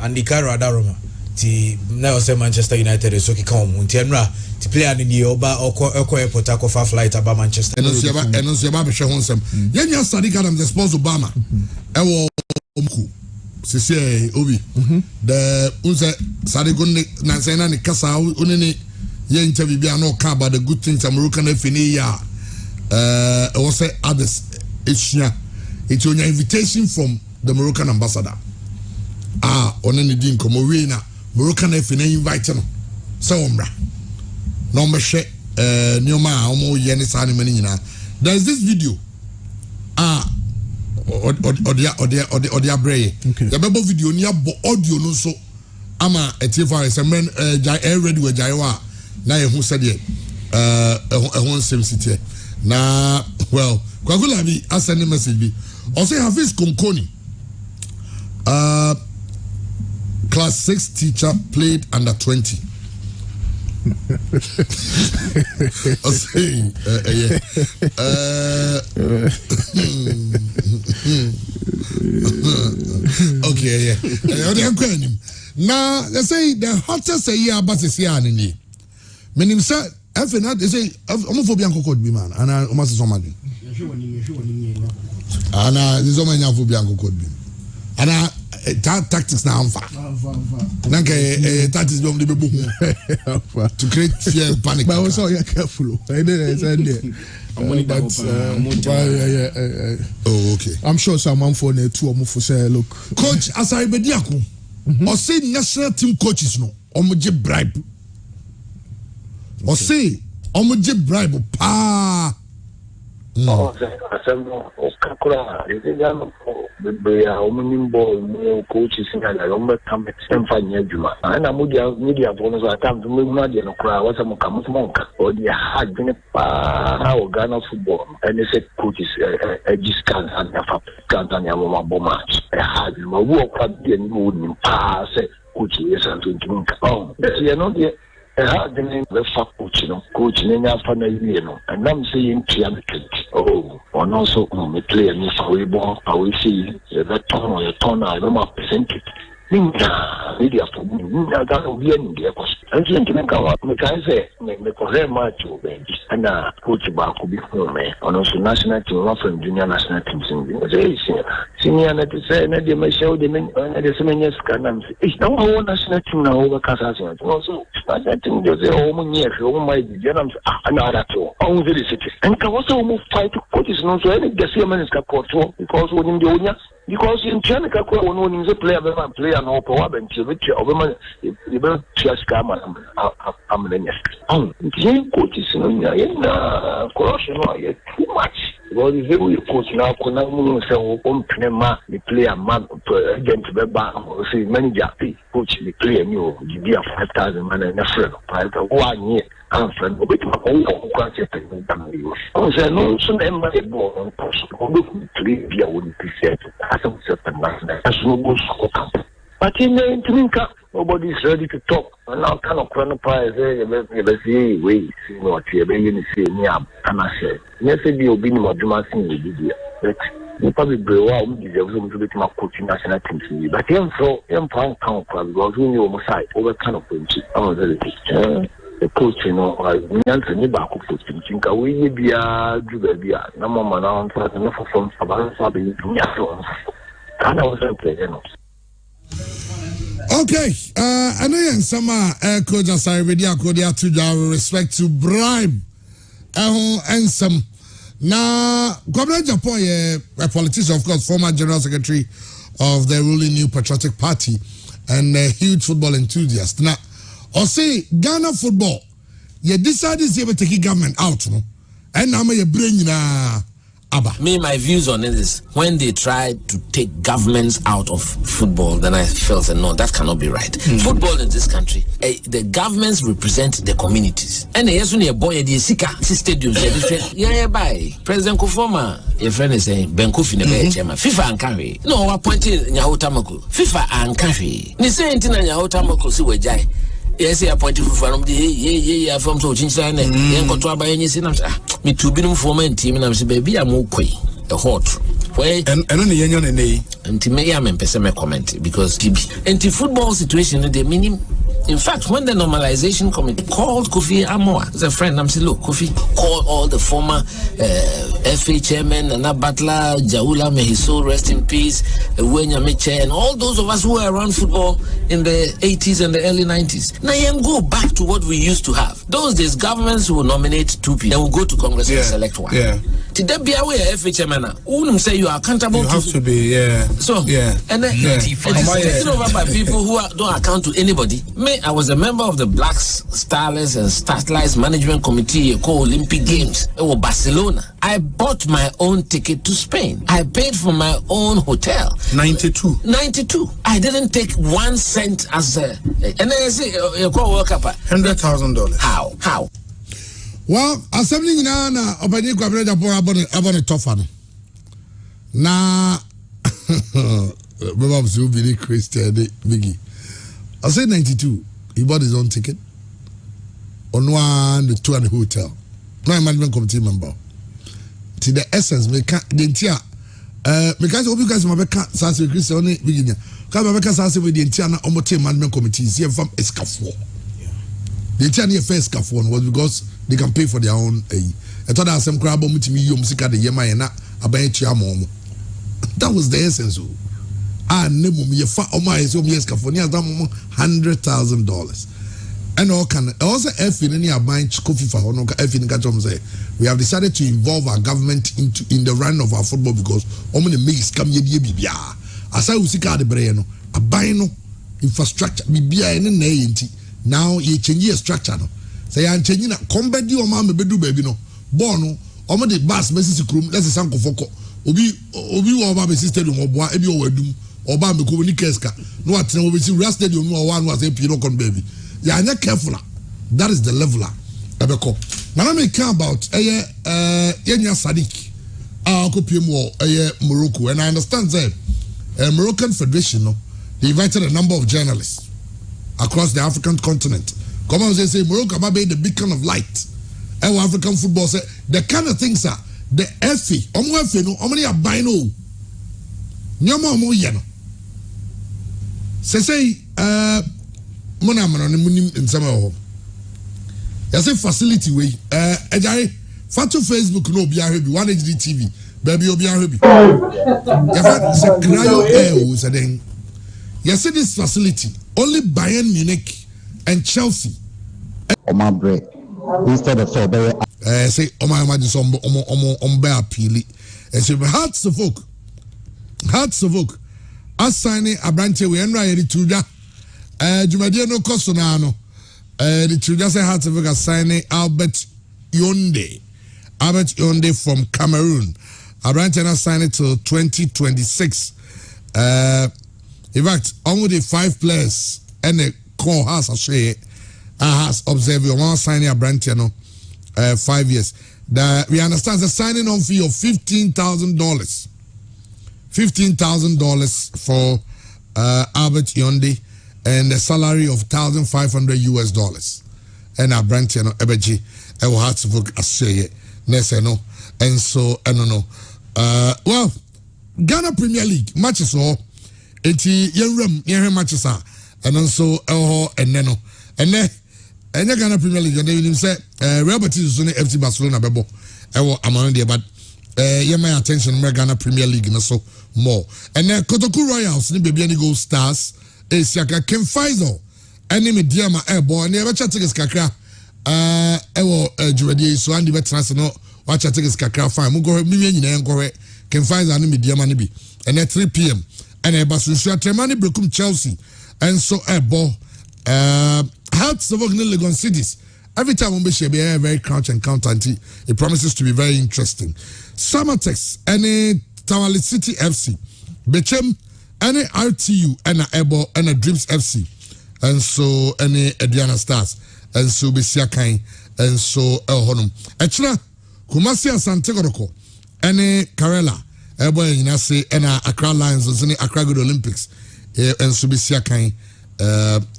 and the Cairo Adaroma ti now say Manchester United is okay come untienra ti player ni oba oko airport akofa flight aba Manchester eno se ba be hwe honsem yenya Sadiq Adam the sports Obama ewo omku sisi obi the unse Sadiq na say na ni kasa onene ye interview bia no ka about the good things Moroccan fini ya was say others it's your invitation from the Moroccan ambassador onene din komo we na Moroccan fini invite no so omra no me hwe nioma omo ye ne sa ne mani nyina there is this video odia brey ya bebo video ni abo audio no so ama etifa se men ready we jaiwa na yehu said ehun sensity na well kwagula bi asend message bi o say Hafiz Konkoni class 6 teacher played under 20 I say okay now they say the hottest year about this year ni menim say FNA they say homophobia nkokod bi man ana o mase so madwe ana this omanya phobia nkokod bi ana tactics na amfa nanka tactics be bebu to create fear panic but also you careful I didn't say there oh okay I'm sure someone for the two of say look coach Asaribedi ako or say national team coaches no omoje bribe or say omoje bribe pa assemble kakura izigano be omunimbo mu coaches ngala lomba kambe semfanya juma ana media bonus atam mu na de no kura wasa mu kamumonka odi hard ne pa o Ghana football and say coaches discount and fa kan ya mo boma hard mo wo kwa de ni wo ni pa say coach yes and to oh you know the fuck coach nya fa na wie no and I'm saying oh and also me play me for we ball we see the turn I don't present it ninga media for me ninga that will be in the cost and you can me can say me correct match and coach ba ko bi for me and also national team from junior national teams in senior na to say na de me show de me na de semenya scan am is now national team na over kasa so I think there's a woman here, a woman might be general, another two, on the city. And can also move fight to coaches, no, so any Gassiaman is control because when in the Unia, because in China, when is a player, no power, and Chivich, or women, you better just come and I'm the next. Coaches in corruption, too much. Well, if you coach now, Konamo say, Pnema, the player, man, agent to the bar, or say, manager, coach, the player, you give 5,000 man and a friend, 1 year, and friend, but my own concept. I say, no, so then my ball, play, I wouldn't be said, as a certain national, as no good score. But in the Trinka, nobody is ready to talk. And now, kind of chrono prize, let's see, wait, see what you're going to say, and I said, yes, you'll be more dramatic in the video. But you probably blow out, you deserve to be my coaching national team to you. But then, so, pound count, because we knew almost side, over kind of point. Oh, the coach, you know, we answer me back of coaching. Think we be a Jubia, no more man, and enough from Saban, and I was playing, you know. Okay, I know in summer, coach, as I already according to respect to bribe, and some. Now, Governor Japan, a politician, of course, former general secretary of the ruling New Patriotic Party, and a huge football enthusiast. Now, or say Ghana football, you decided to take government out, no, and now you bring na. Me, my views on it is when they try to take governments out of football, then I felt that no, that cannot be right. Football in this country, the governments represent the communities. And yes, when you boy the Sika stadiums, by President Kufoma, your friend is saying Benkofi nebe chairman. FIFA and carry. No, appointed Nyahotamako. FIFA and carry. Ni say intina Nyahotamako si wejai. Yes, I appointed from the from so Chinchan and Yankotra by any sin. Me to be former team and I'm saying, baby, I'm okay. A hot way and only union and a and to me, I'm in Pesame comment because anti football situation, the meaning. In fact, when the normalization committee called Kofi Amoa, as a friend, I'm saying, look, Kofi called all the former FA chairman, Nana Butler, Jaula, may his soul rest in peace, Wenya Meche, and all those of us who were around football in the 80s and the early 90s. Now, you go back to what we used to have. Those days, governments will nominate 2 people, then we'll go to Congress and select one. Yeah. Did that be aware FA chairman? Who say you are accountable you have to be, So, and then it is taken over by people who don't account to anybody. I was a member of the Black Starless and Starlights Management Committee called Olympic Games in Barcelona. I bought my own ticket to Spain. I paid for my own hotel. 92. I didn't take 1 cent as a. And then I say, you call World Cup. $100,000. How? Well, assembly na obedi kwa brother abon tough one. Na Baba so be Christian Biggie. I said 92. He bought his own ticket. On the 2 and the hotel. No management committee member. To the essence, me can't the entire because you guys my Sanse Christian beginning. Because my Sanse with the entire management committee is here from Escafo. The entire first Escafo was because they can pay for their own. I thought that some crab on me, you musica the Yema and Abayachi. That was the essence. Nemo me fa my so me Escafonia $100,000. And all can also F in any buying coffee for Honoka F in Katom say we have decided to involve our government in the run of our football because only makes come ye bibia. As I was the breno, a bino infrastructure bibia and now ye change your structure. Say I'm changing a combat you mama bedu baby no bono or the bus message room that's a sanko foko obi over sister or boy ebi or wedum Oba me ko ni keska no atena we see real stadium no one was a pino con baby ya anya careful that is the leveler ebeko na me care about yenya Sadiq ko piem wo Morocco and I understand that Moroccan Federation no they invited a number of journalists across the African continent come on say Morocco about be the beacon of light African football say the kind of things are the FA omo FA no omo ya buy no nyoma omo ye no say mona mano ne munim nsama ho ya say facility we ejare fatu Facebook no obi ahwe bi 1HD TV baby obi ahwe bi ya fa say Crayo Air say then ya say this facility only Bayern Munich and Chelsea Omabre instead of so say Oma just on bear pili. And so hearts of folk. As signing a branch we and right to that. Jumadiano Cosonano. The Truda say hearts of folk are signing Albert Yonde from Cameroon. A branch and sign it till 2026. In fact, only the 5 players and the core has a share has observed one signing a branch, 5 years. We understand the signing on fee of $15,000. $15,000 for Albert Yonde and the salary of $1,500. And a branch, Ebeji, I will have to book a share. Neseno, and so I don't know. Well, Ghana Premier League matches all. Eti yen matches are, and also and then Ghana Premier League. And they say Real Betis is FC Barcelona bebo. Among there, but my attention Ghana Premier League and so more. And then Kotoku Royals ni baby any goal stars. Siaka Ken Faisal. Enemy Diama airborne. And never chat against Kakra. Juradi so andi veterans no watch I take his kakra fine mo go me nyina enko Ken Faisal and media man bi and at 3 p.m. and e basu Tremani Brekum Chelsea and so ball Hearts of Legon cities every time we be very crouch and counter it promises to be very interesting. Summertex any Tamale City FC Bechem any RTU and a ball and a Dreams FC and so any Ediana Stars and so be siakai and so honum echna Kumasi Asante Kotoko any Karela boy say and Accra Lions and Accra Good Olympics and so be siakai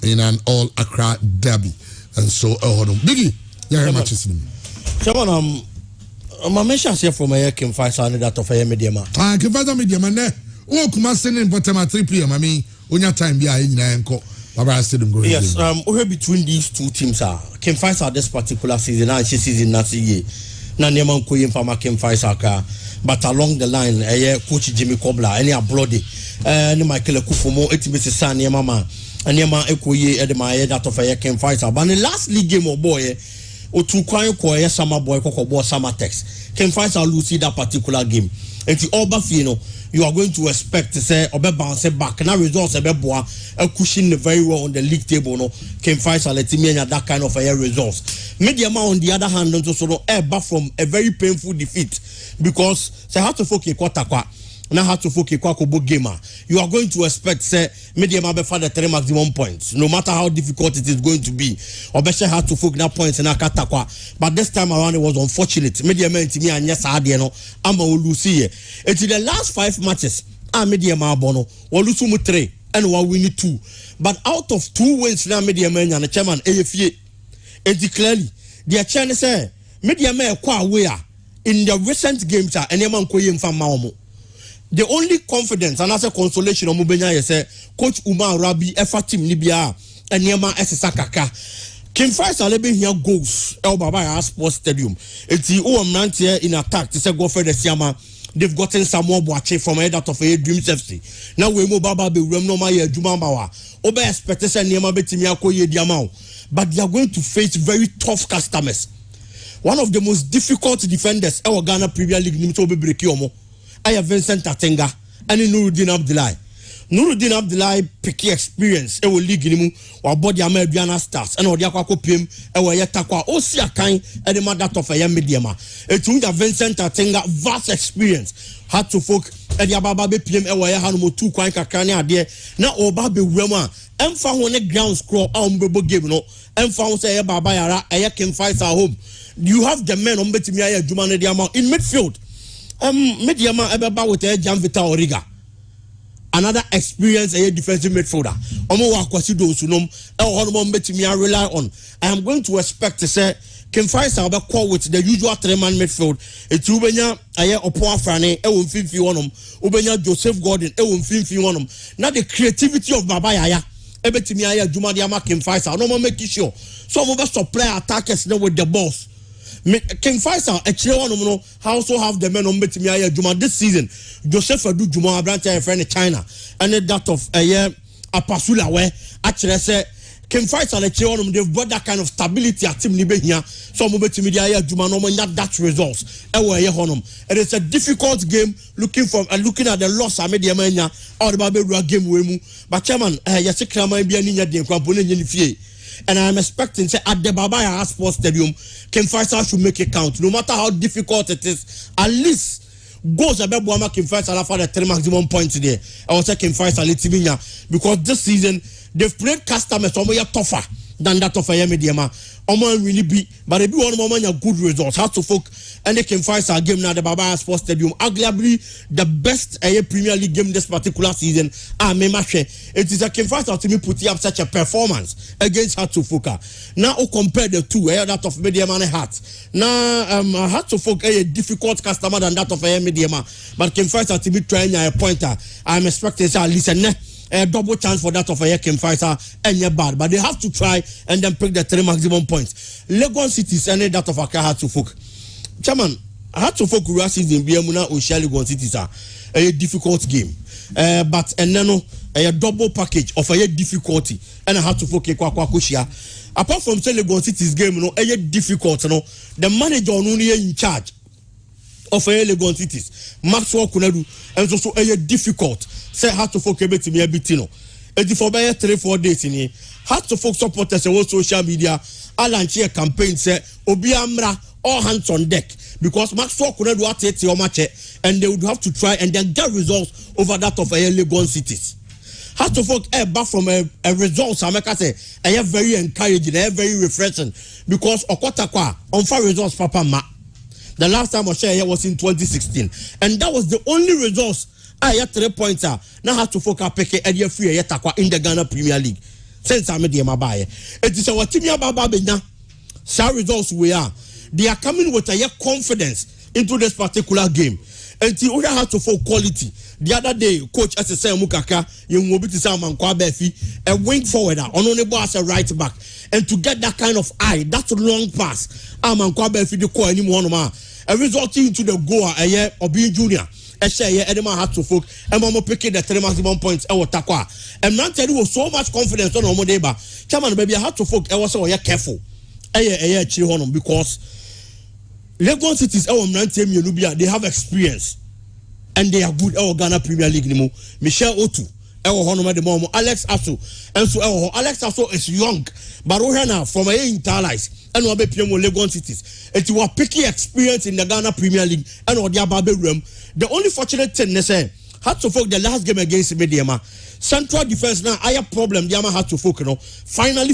in an all Accra derby and so honum biggie yeah matches them Chairman my mention here from my Ken Faisal that of a media man Ken Faisal media man there Kumasi in bottom at 3 p.m. I mean on your time yeah in enko. Yes, between these two teams are Ken Faisal this particular season and season last year. Na neman koyin fama Ken Faisal ka, but along the line, coach Jimmy Kobler, any a bloody, any Michael Kufumo, etibisi sa neman man, and neman ekoye edema that of a Ken Faisal. But in the last league game of boy, o two kwayo koye summer boy koko boy summer text. Ken Faisal lose that particular game. And the Obafino, you are going to expect to say Obe bounce back. Now results a boy cushion very well on the league table. No, Ken Faisal let me that kind of a results. Mediama on the other hand, also back from a very painful defeat because they had to focus quarter. Now have to focus Kwakobo gamer. You are going to expect say Mediama be for the 3 maximum points, no matter how difficult it is going to be. Obesha had to focus na points na katakwa. But this time around it was unfortunate. Mediama intimi anya saade no ama olusi ye. It's the last 5 matches. Mediama bono we lose 3 and we win 2. But out of 2 wins na Mediama nya na chairman AFA. It's clearly the chance say Mediama kwa away in the recent games and Eman koye mfa maomo. The only confidence and as a consolation of Mubenya is Coach Umar Rabi effort team Libya and Yama Sakaka. Ken Faisal Alebe here goals El Baba Sports Stadium. It's the OM here in attack to say go for the Siama. They've gotten some more watching from a that of a Dreams FC. Now we move Baba be no my Jumabawa. Obe expectation Yama Betimia Koye Diamao. But they are going to face very tough customers. One of the most difficult defenders our Ghana Premier League Nimtobe Brekiomo. I have Vincent Atenga and Nuruddin Abdullahi. Nuruddin Abdullahi picky experience. Will league nimu or body American stars and or Diakwako PM and where Yatakwa Osia kind and the mother of a mediama. It's Vincent Atenga vast experience. Had to folk and Yababe PM and where Hanumo 2 Kwan Kakania there. Now Obabe Rema and found on a ground scroll on Bobo game no and found say Baba Yara a Ken Faisal home. You have the men on Betimia Jumane Diama in midfield. Mediama Ebeba with a Jan Vita Origa. Another experience a defensive midfielder. Omo Wakwasido Sunom, El Hormon Betimia rely on. I am going to expect to say Ken Faisal be call with the usual 3-man midfield. It's Ubenya Aye Opoa Frane, Ewon Finfi Wonum, Ubenya Joseph Gordon, Ewon Finfi Wonum. Now the creativity of Baba Yaya, Ebetimia Juma Diama Ken Faisal, no more making sure. Some of us supply attackers now with the balls. Ken Faisal actually one also have the men on Betimia Juma this season. Joseph Adu Juma branch a friend in China and that of a year Apasula where actually say Kim fights on the chair, they've brought that kind of stability at Team Libya. Some of the media do not that results. And it's a difficult game looking at the loss I made the Amania or the Babylon game. But Chairman, Yasikra might be an Indian. And I'm expecting at the Babaya Sports Stadium, Kim Faisal should make it count. No matter how difficult it is, at least goes about Buama Kim Faisal for the 3 maximum points today. I was saying Kim Faisal because this season they've played customers tougher than that of a Yemidiama. Oman really be, but if you want moment good results, how to folk and they can fight a game now the Babaya Sports Stadium. Arguably the best Premier League game this particular season. It is a can fight to me put up such a performance against Hatsufoka. Now compare the two, that of Mediama and Hat. Now Hatsufoka a difficult customer than that of a Mediama, but can fight to me trying a pointer. I'm expecting at least a double chance for that of a Yekim fighter and bad, but they have to try and then pick the 3 maximum points. Legon Cities and that of Aka had to folk. Chairman, had to folk races in Biamuna or Legon Cities are a difficult game, but and then a double package of a difficulty and I had to folk Kwakushia. Apart from Legon Cities game, a difficult, the manager only in charge of a Legon Cities, Maxwell Kunedu, and also a difficult. Say how to focus to me a bit, and for 3-4 days in here, how to focus supporters on social media. Alan Chia campaign say Obiamra all hands on deck because Maxwell couldn't do at your match and they would have to try and then get results over that of a Legon Cities. How to focus back from a result, I say I very encouraging, very refreshing because Okotakwa on 5 results, Papa Ma. The last time I shared here was in 2016, and that was the only results. I had 3 points. Now have to focus peke and you free in the Ghana Premier League. Since I made the Mabaye, it is our team Bababina. Some results we are. They are coming with a confidence into this particular game. And you have to focus quality. The other day, coach SSM Mukaka, you will be to Salman Kwabefi, a wing forwarder, on as a right back. And to get that kind of eye, that long pass, Aman Kwabefi the core anymore. A result into the goal a year or being junior. And say Edema had to folk and Mama picking the 3 maximum points. I was Takwa. And man tell you was so much confidence on Omodeba. Come on, baby, I had to folk. I was so careful. Because Legon Cities, they have experience and they are good. Ghana Premier League. Michelle Otu, Alex Asso, and so Alex Asso is young, but from a internalize. And we be Legon Cities. It was picky experience in the Ghana Premier League and or the Ababe room. The only fortunate thing they say had to focus the last game against Mediama. Central defense now I have problem. Diama had to focus. Finally,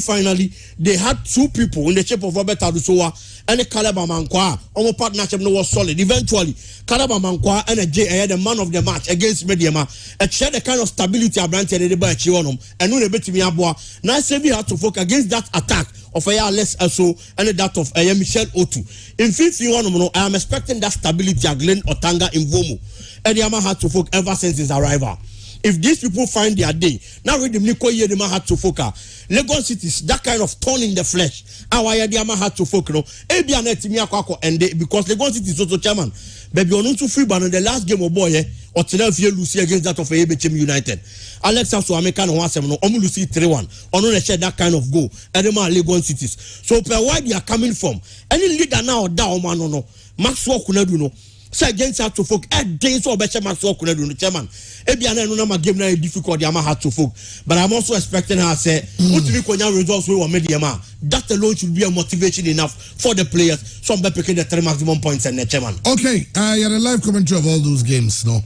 they had 2 people in the shape of Robert Adusowa and the Kalaba Mankwa. Our partnership was solid. Eventually, Kalaba Mankwa and a J the man of the match against Mediama. It shared the kind of stability I granted the by Chionum and no bet me abwa. Now Sebi had to focus against that attack of a less also and that of a Michelle Otu. In 51, I am expecting that stability at Glen Otanga in Vomo. And Yama had to focus ever since his arrival. If these people find their day, now read the Miko Yedima had to focus. Legon Cities, that kind of thorn in the flesh. Our Yama had to focus. And because Legon Cities also chairman. Baby, on to free ban on the last game of boy, or Tenelfia Lucy against that of ABCM United. Alex also American was Lucy 3-1. On the share that kind of goal. Edema Legon Cities. So per why they are coming from. Any leader now down man no. Maxwell Kunedu say against how to folk days or better Maxwell Kunedu the chairman. Ebiana no na game na difficult Yama had to folk. But I'm also expecting her say what we results we were mediama. That alone should be a motivation enough for the players. Some be picking the 3 maximum points and the chairman. Okay, you had a live commentary of all those games, no.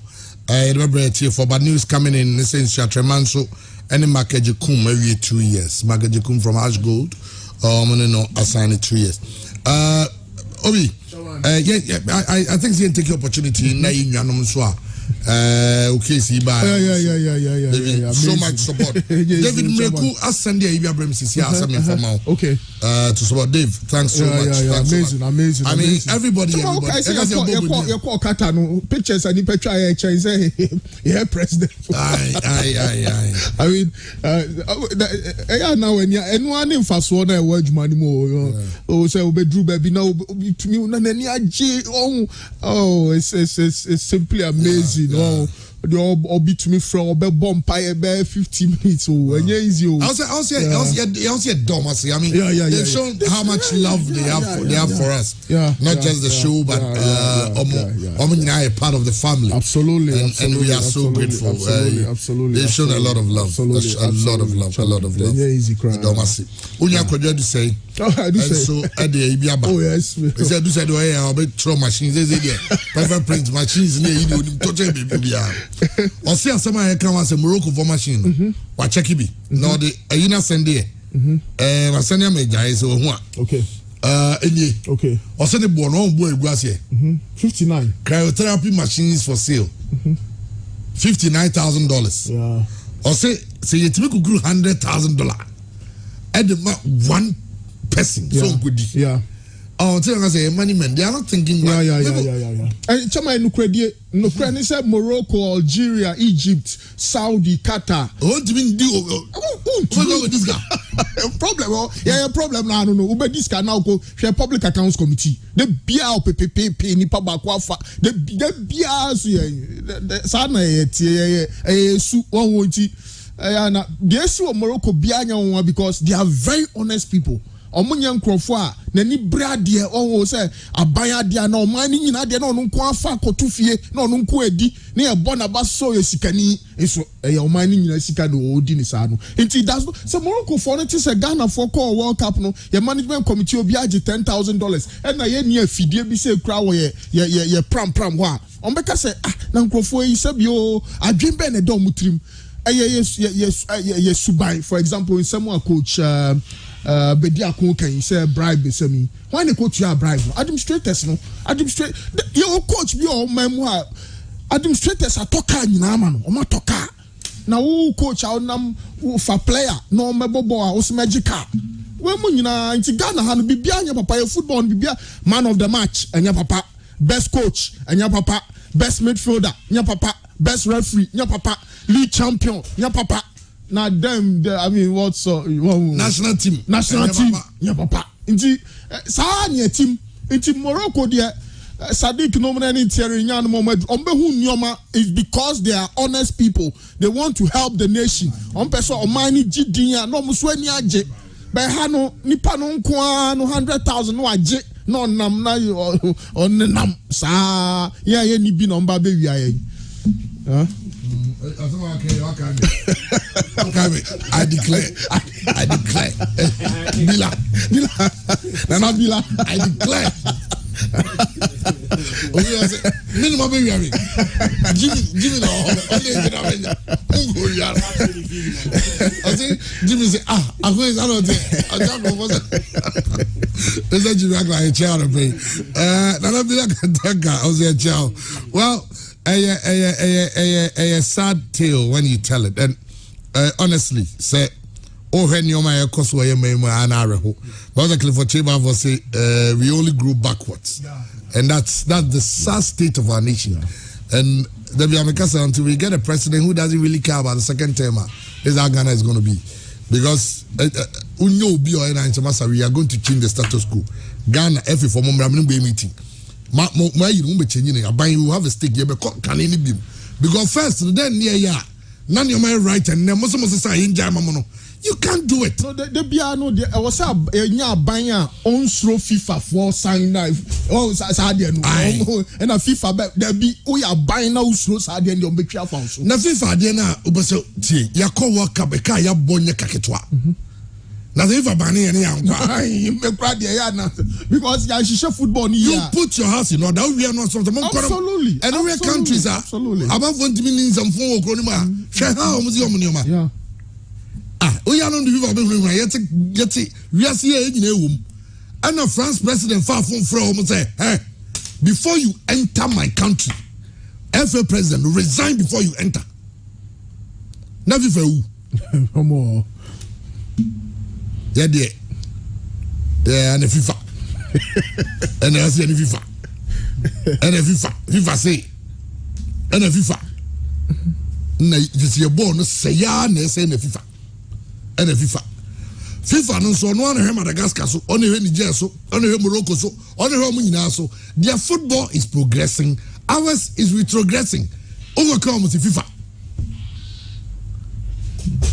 Remember here for bad news coming in the sense Tremanso and Makajikum every 2 years. Makajikum from Ash Gold, assigned 2 years. Obi, I think they take the opportunity in Nayin okay, see, bye. Yeah. So much support. David Meku, Ascend Ibrahim Sisia, okay. To support Dave. Thanks so much. Amazing. I mean, everybody. You call Katano pictures and you try say, yeah, president. I mean, now when you're anyone in fast one, I watch money more. Oh, say, Drew baby, now to me, oh, it's simply amazing. the obi to me from bomb pie 50 minutes. Oh, and easy. I'll say Thomas. I mean, they've shown how much love they have for us. Yeah, not just the show, but a part of the family. Absolutely, and we are so grateful. Absolutely, they've shown a lot of love. A lot of love. Yeah, easy cry. Thomas. Unya kwaja do say. I do say. So at the Ibiaba. Oh yes. They said do say do I'll be throw machines. They say perfect print machines. Ne you do touch baby. Or see asema can was a Morocco for machine. Wa check bi. No the ayina send there. Ma send ya me jai so ho a. Okay. Any. Okay. Or send the boy no boy glass here. 59. Cryotherapy machines for sale. $59,000. Yeah. Or say you take $100,000. At the one person. So good. Yeah. Oh, tell us say money men. They are not thinking. Yeah. And chama no credit say Morocco, Algeria, Egypt, Saudi, Qatar. What do you mean? What with this guy? Problem. Problem now. No. Ube this guy now go share public accounts committee. The bia PPP ni pa ba kwa fa. The bia so sana su one wonti. Na the issue of Morocco bia nya because they are very honest people. Omunya nkrofo a nani brade o say abaya de na omani nyina de na onu nko afa kotufie na onu nko edi na ye bona ba so ye sikani eso omani nyina sika no odi ni sa no nti that's say Morocco for no say Ghana for call World Cup no ye management committee obi age $10,000 and na ye ne afidie bi say kra wo ye pram ho a ombeka say na nkrofo yi se bi o adwen be na do mutrim yes subai for example in someone coach Bedia can say bribe me. Why the coach you bribe? Administrators no. Your coach be all memoir. Administrators are talker in Naman. Oma talker. Now who coach our for player no mebobo was magical. When munina in Ghana han be your papa your football be man of the match and your papa best coach and your papa best midfielder your papa best referee your papa league champion your papa. Now them, I mean, what's national team? Yeah, papa. Inti, Sahania team. Inti Morocco, dear Sadiq Noman in Thierry Yan Mohamed. Ombehu Nyoma is because they are honest people. They want to help the nation. Ompeso Omani Jidinya no Musweni Aje. Behano Nipano Kwa no 100,000 no Aje. No nam na on nam sa yeah ni bi number baby aye. Huh? I declare. Bila. Nana Bila. I declare. Minimum baby. Jimmy no. Only I think Jimmy say I'm going to I don't know what. Let's Jimmy like a child of me. Nana Bila can take I was a child. Well. A sad tale when you tell it, and honestly, say, when you're my cost where you may an arrow, basically for Cheba was say we only grew backwards, and that's the sad state of our nation. And the Biamekasa until we get a president who doesn't really care about the second term, is how Ghana is going to be, because we are going to change the status quo. Ghana, every form of meeting. You have a stake can any be because first then none of my right and then most say you can't do it. No, the piano was a banya on slow FIFA for sign knife. Oh, Sadian and a FIFA there be we are buying now slow Sadian your make your house. Na FIFA Diana Ubaso T. Yako Waka Beka ya Bonya Kaketwa. Nothing for banning any because you football. You put your house in order. We are not something. Absolutely. And other countries are about 20 million some phone chronima. Share how museum. Yeah. We are not the people yet. We are seeing in a room. And a France president far from say, hey, before you enter my country, FA president resign before you enter. Never for who? More. Yeah, and the FIFA. And I say FIFA. And the FIFA say. And the FIFA. Na you born say ya na say na FIFA. And the FIFA. FIFA no so no one Madagascar so on the Niger so on the Morocco so on the Nyina so their football is progressing. Ours is retrogressing. overcome with FIFA.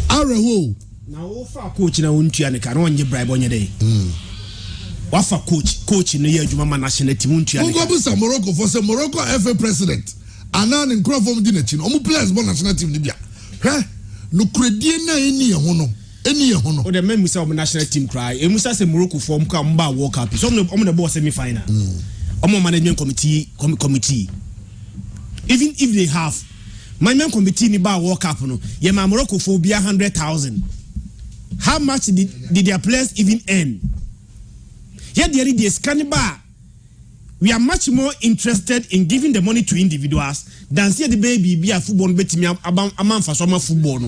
Arewo. Now, offer coach na untia ne kan onye bribe onye dey. Wafa coach no ye adwuma national team untia ne. Ngo busa Morocco for say Morocco FA president. Anan in crowd from the nachi. Omo players born national team ni bia. Heh. No credit na eni ho no. Eni ho no. O the men musa national team cry. E musa say Morocco form ka mba World Cup. So omo the boss semi final. Omo management committee. Even if they have management committee ni ba World Cup no. Ye ma Morocco for be 100,000. How much did their players even earn? Yet the scanning bar. We are much more interested in giving the money to individuals than see the baby be a football betting me about a man for summer football.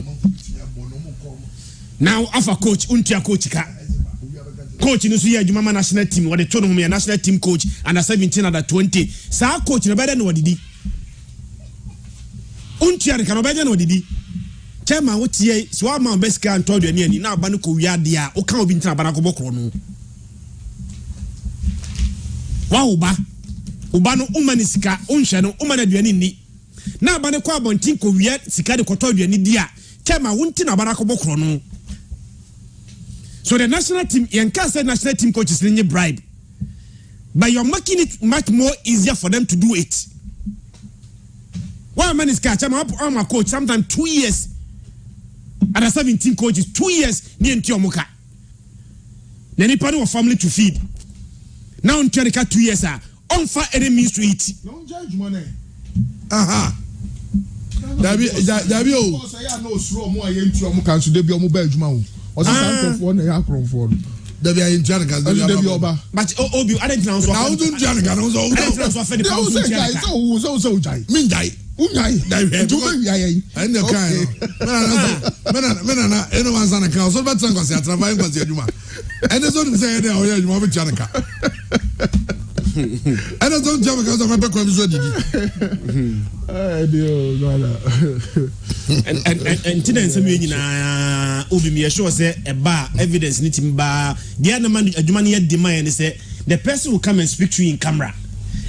Now, after coach, untia coach coach in the Jumama national team, what they told me a national team coach under 17 under 20. Sa coach no better than what did he? Untia can better than what did he? Chairman, what ye? So our man best can told you any now Banuko Yadia, or can't be in Tabanako. Wa uba no umani sika unsha no umana aduane ni na abane kwa abontin ko wiya sika de koto aduane dia kema wunti na abana ko bokro no. So the national team yanka say national team coaches need bribe, but you're making it much more easier for them to do it. One man is catch I'm a coach sometimes 2 years and a 17 coaches 2 years ni enti omuka na ni pani of family to feed. Now in 2 years on fire any means to eat. Don't judge money. Aha. Dabi o. Say I know slow mo aye nti omo kan so de bi omo ba adwuma wo. O say san for na ya kron for. Dabi aye nti anaka de bi oba. But obi I don't know so. Now don't nti anaka no so. I don't know so for the pound nti anaka. So jai. Min jai. Unjai. Dabi. Do be wi aye. And the kind. Mena eno man sana kan so betan kwase atrabai kwase adwuma. And so dem say dey o ya adwuma be anaka. And I don't jump because of my background. And today, some Ubi me sure say a bar evidence need him bar. The other man, a Germany demand and say the person will come and speak to you in camera.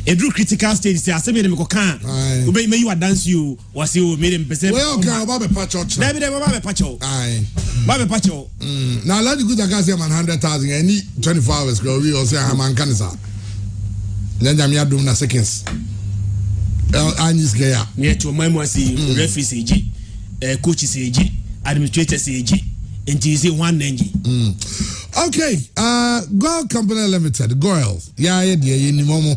A drew critical stage say, I said, me can obey me, you are dance you was you made him present. Well, okay, Baba Pacho. David Baba Pacho. Aye, Baba Pacho. Now, let the good guys say 100,000 and 24 hours go. We also have man cancer. Then I'm here doing seconds. Anis Gaya. Near to my mercy, referee CG, coach CG, administrator CG, and GZ 1 NG. Okay, Goil Company Limited, Goil. Yeah, you need more.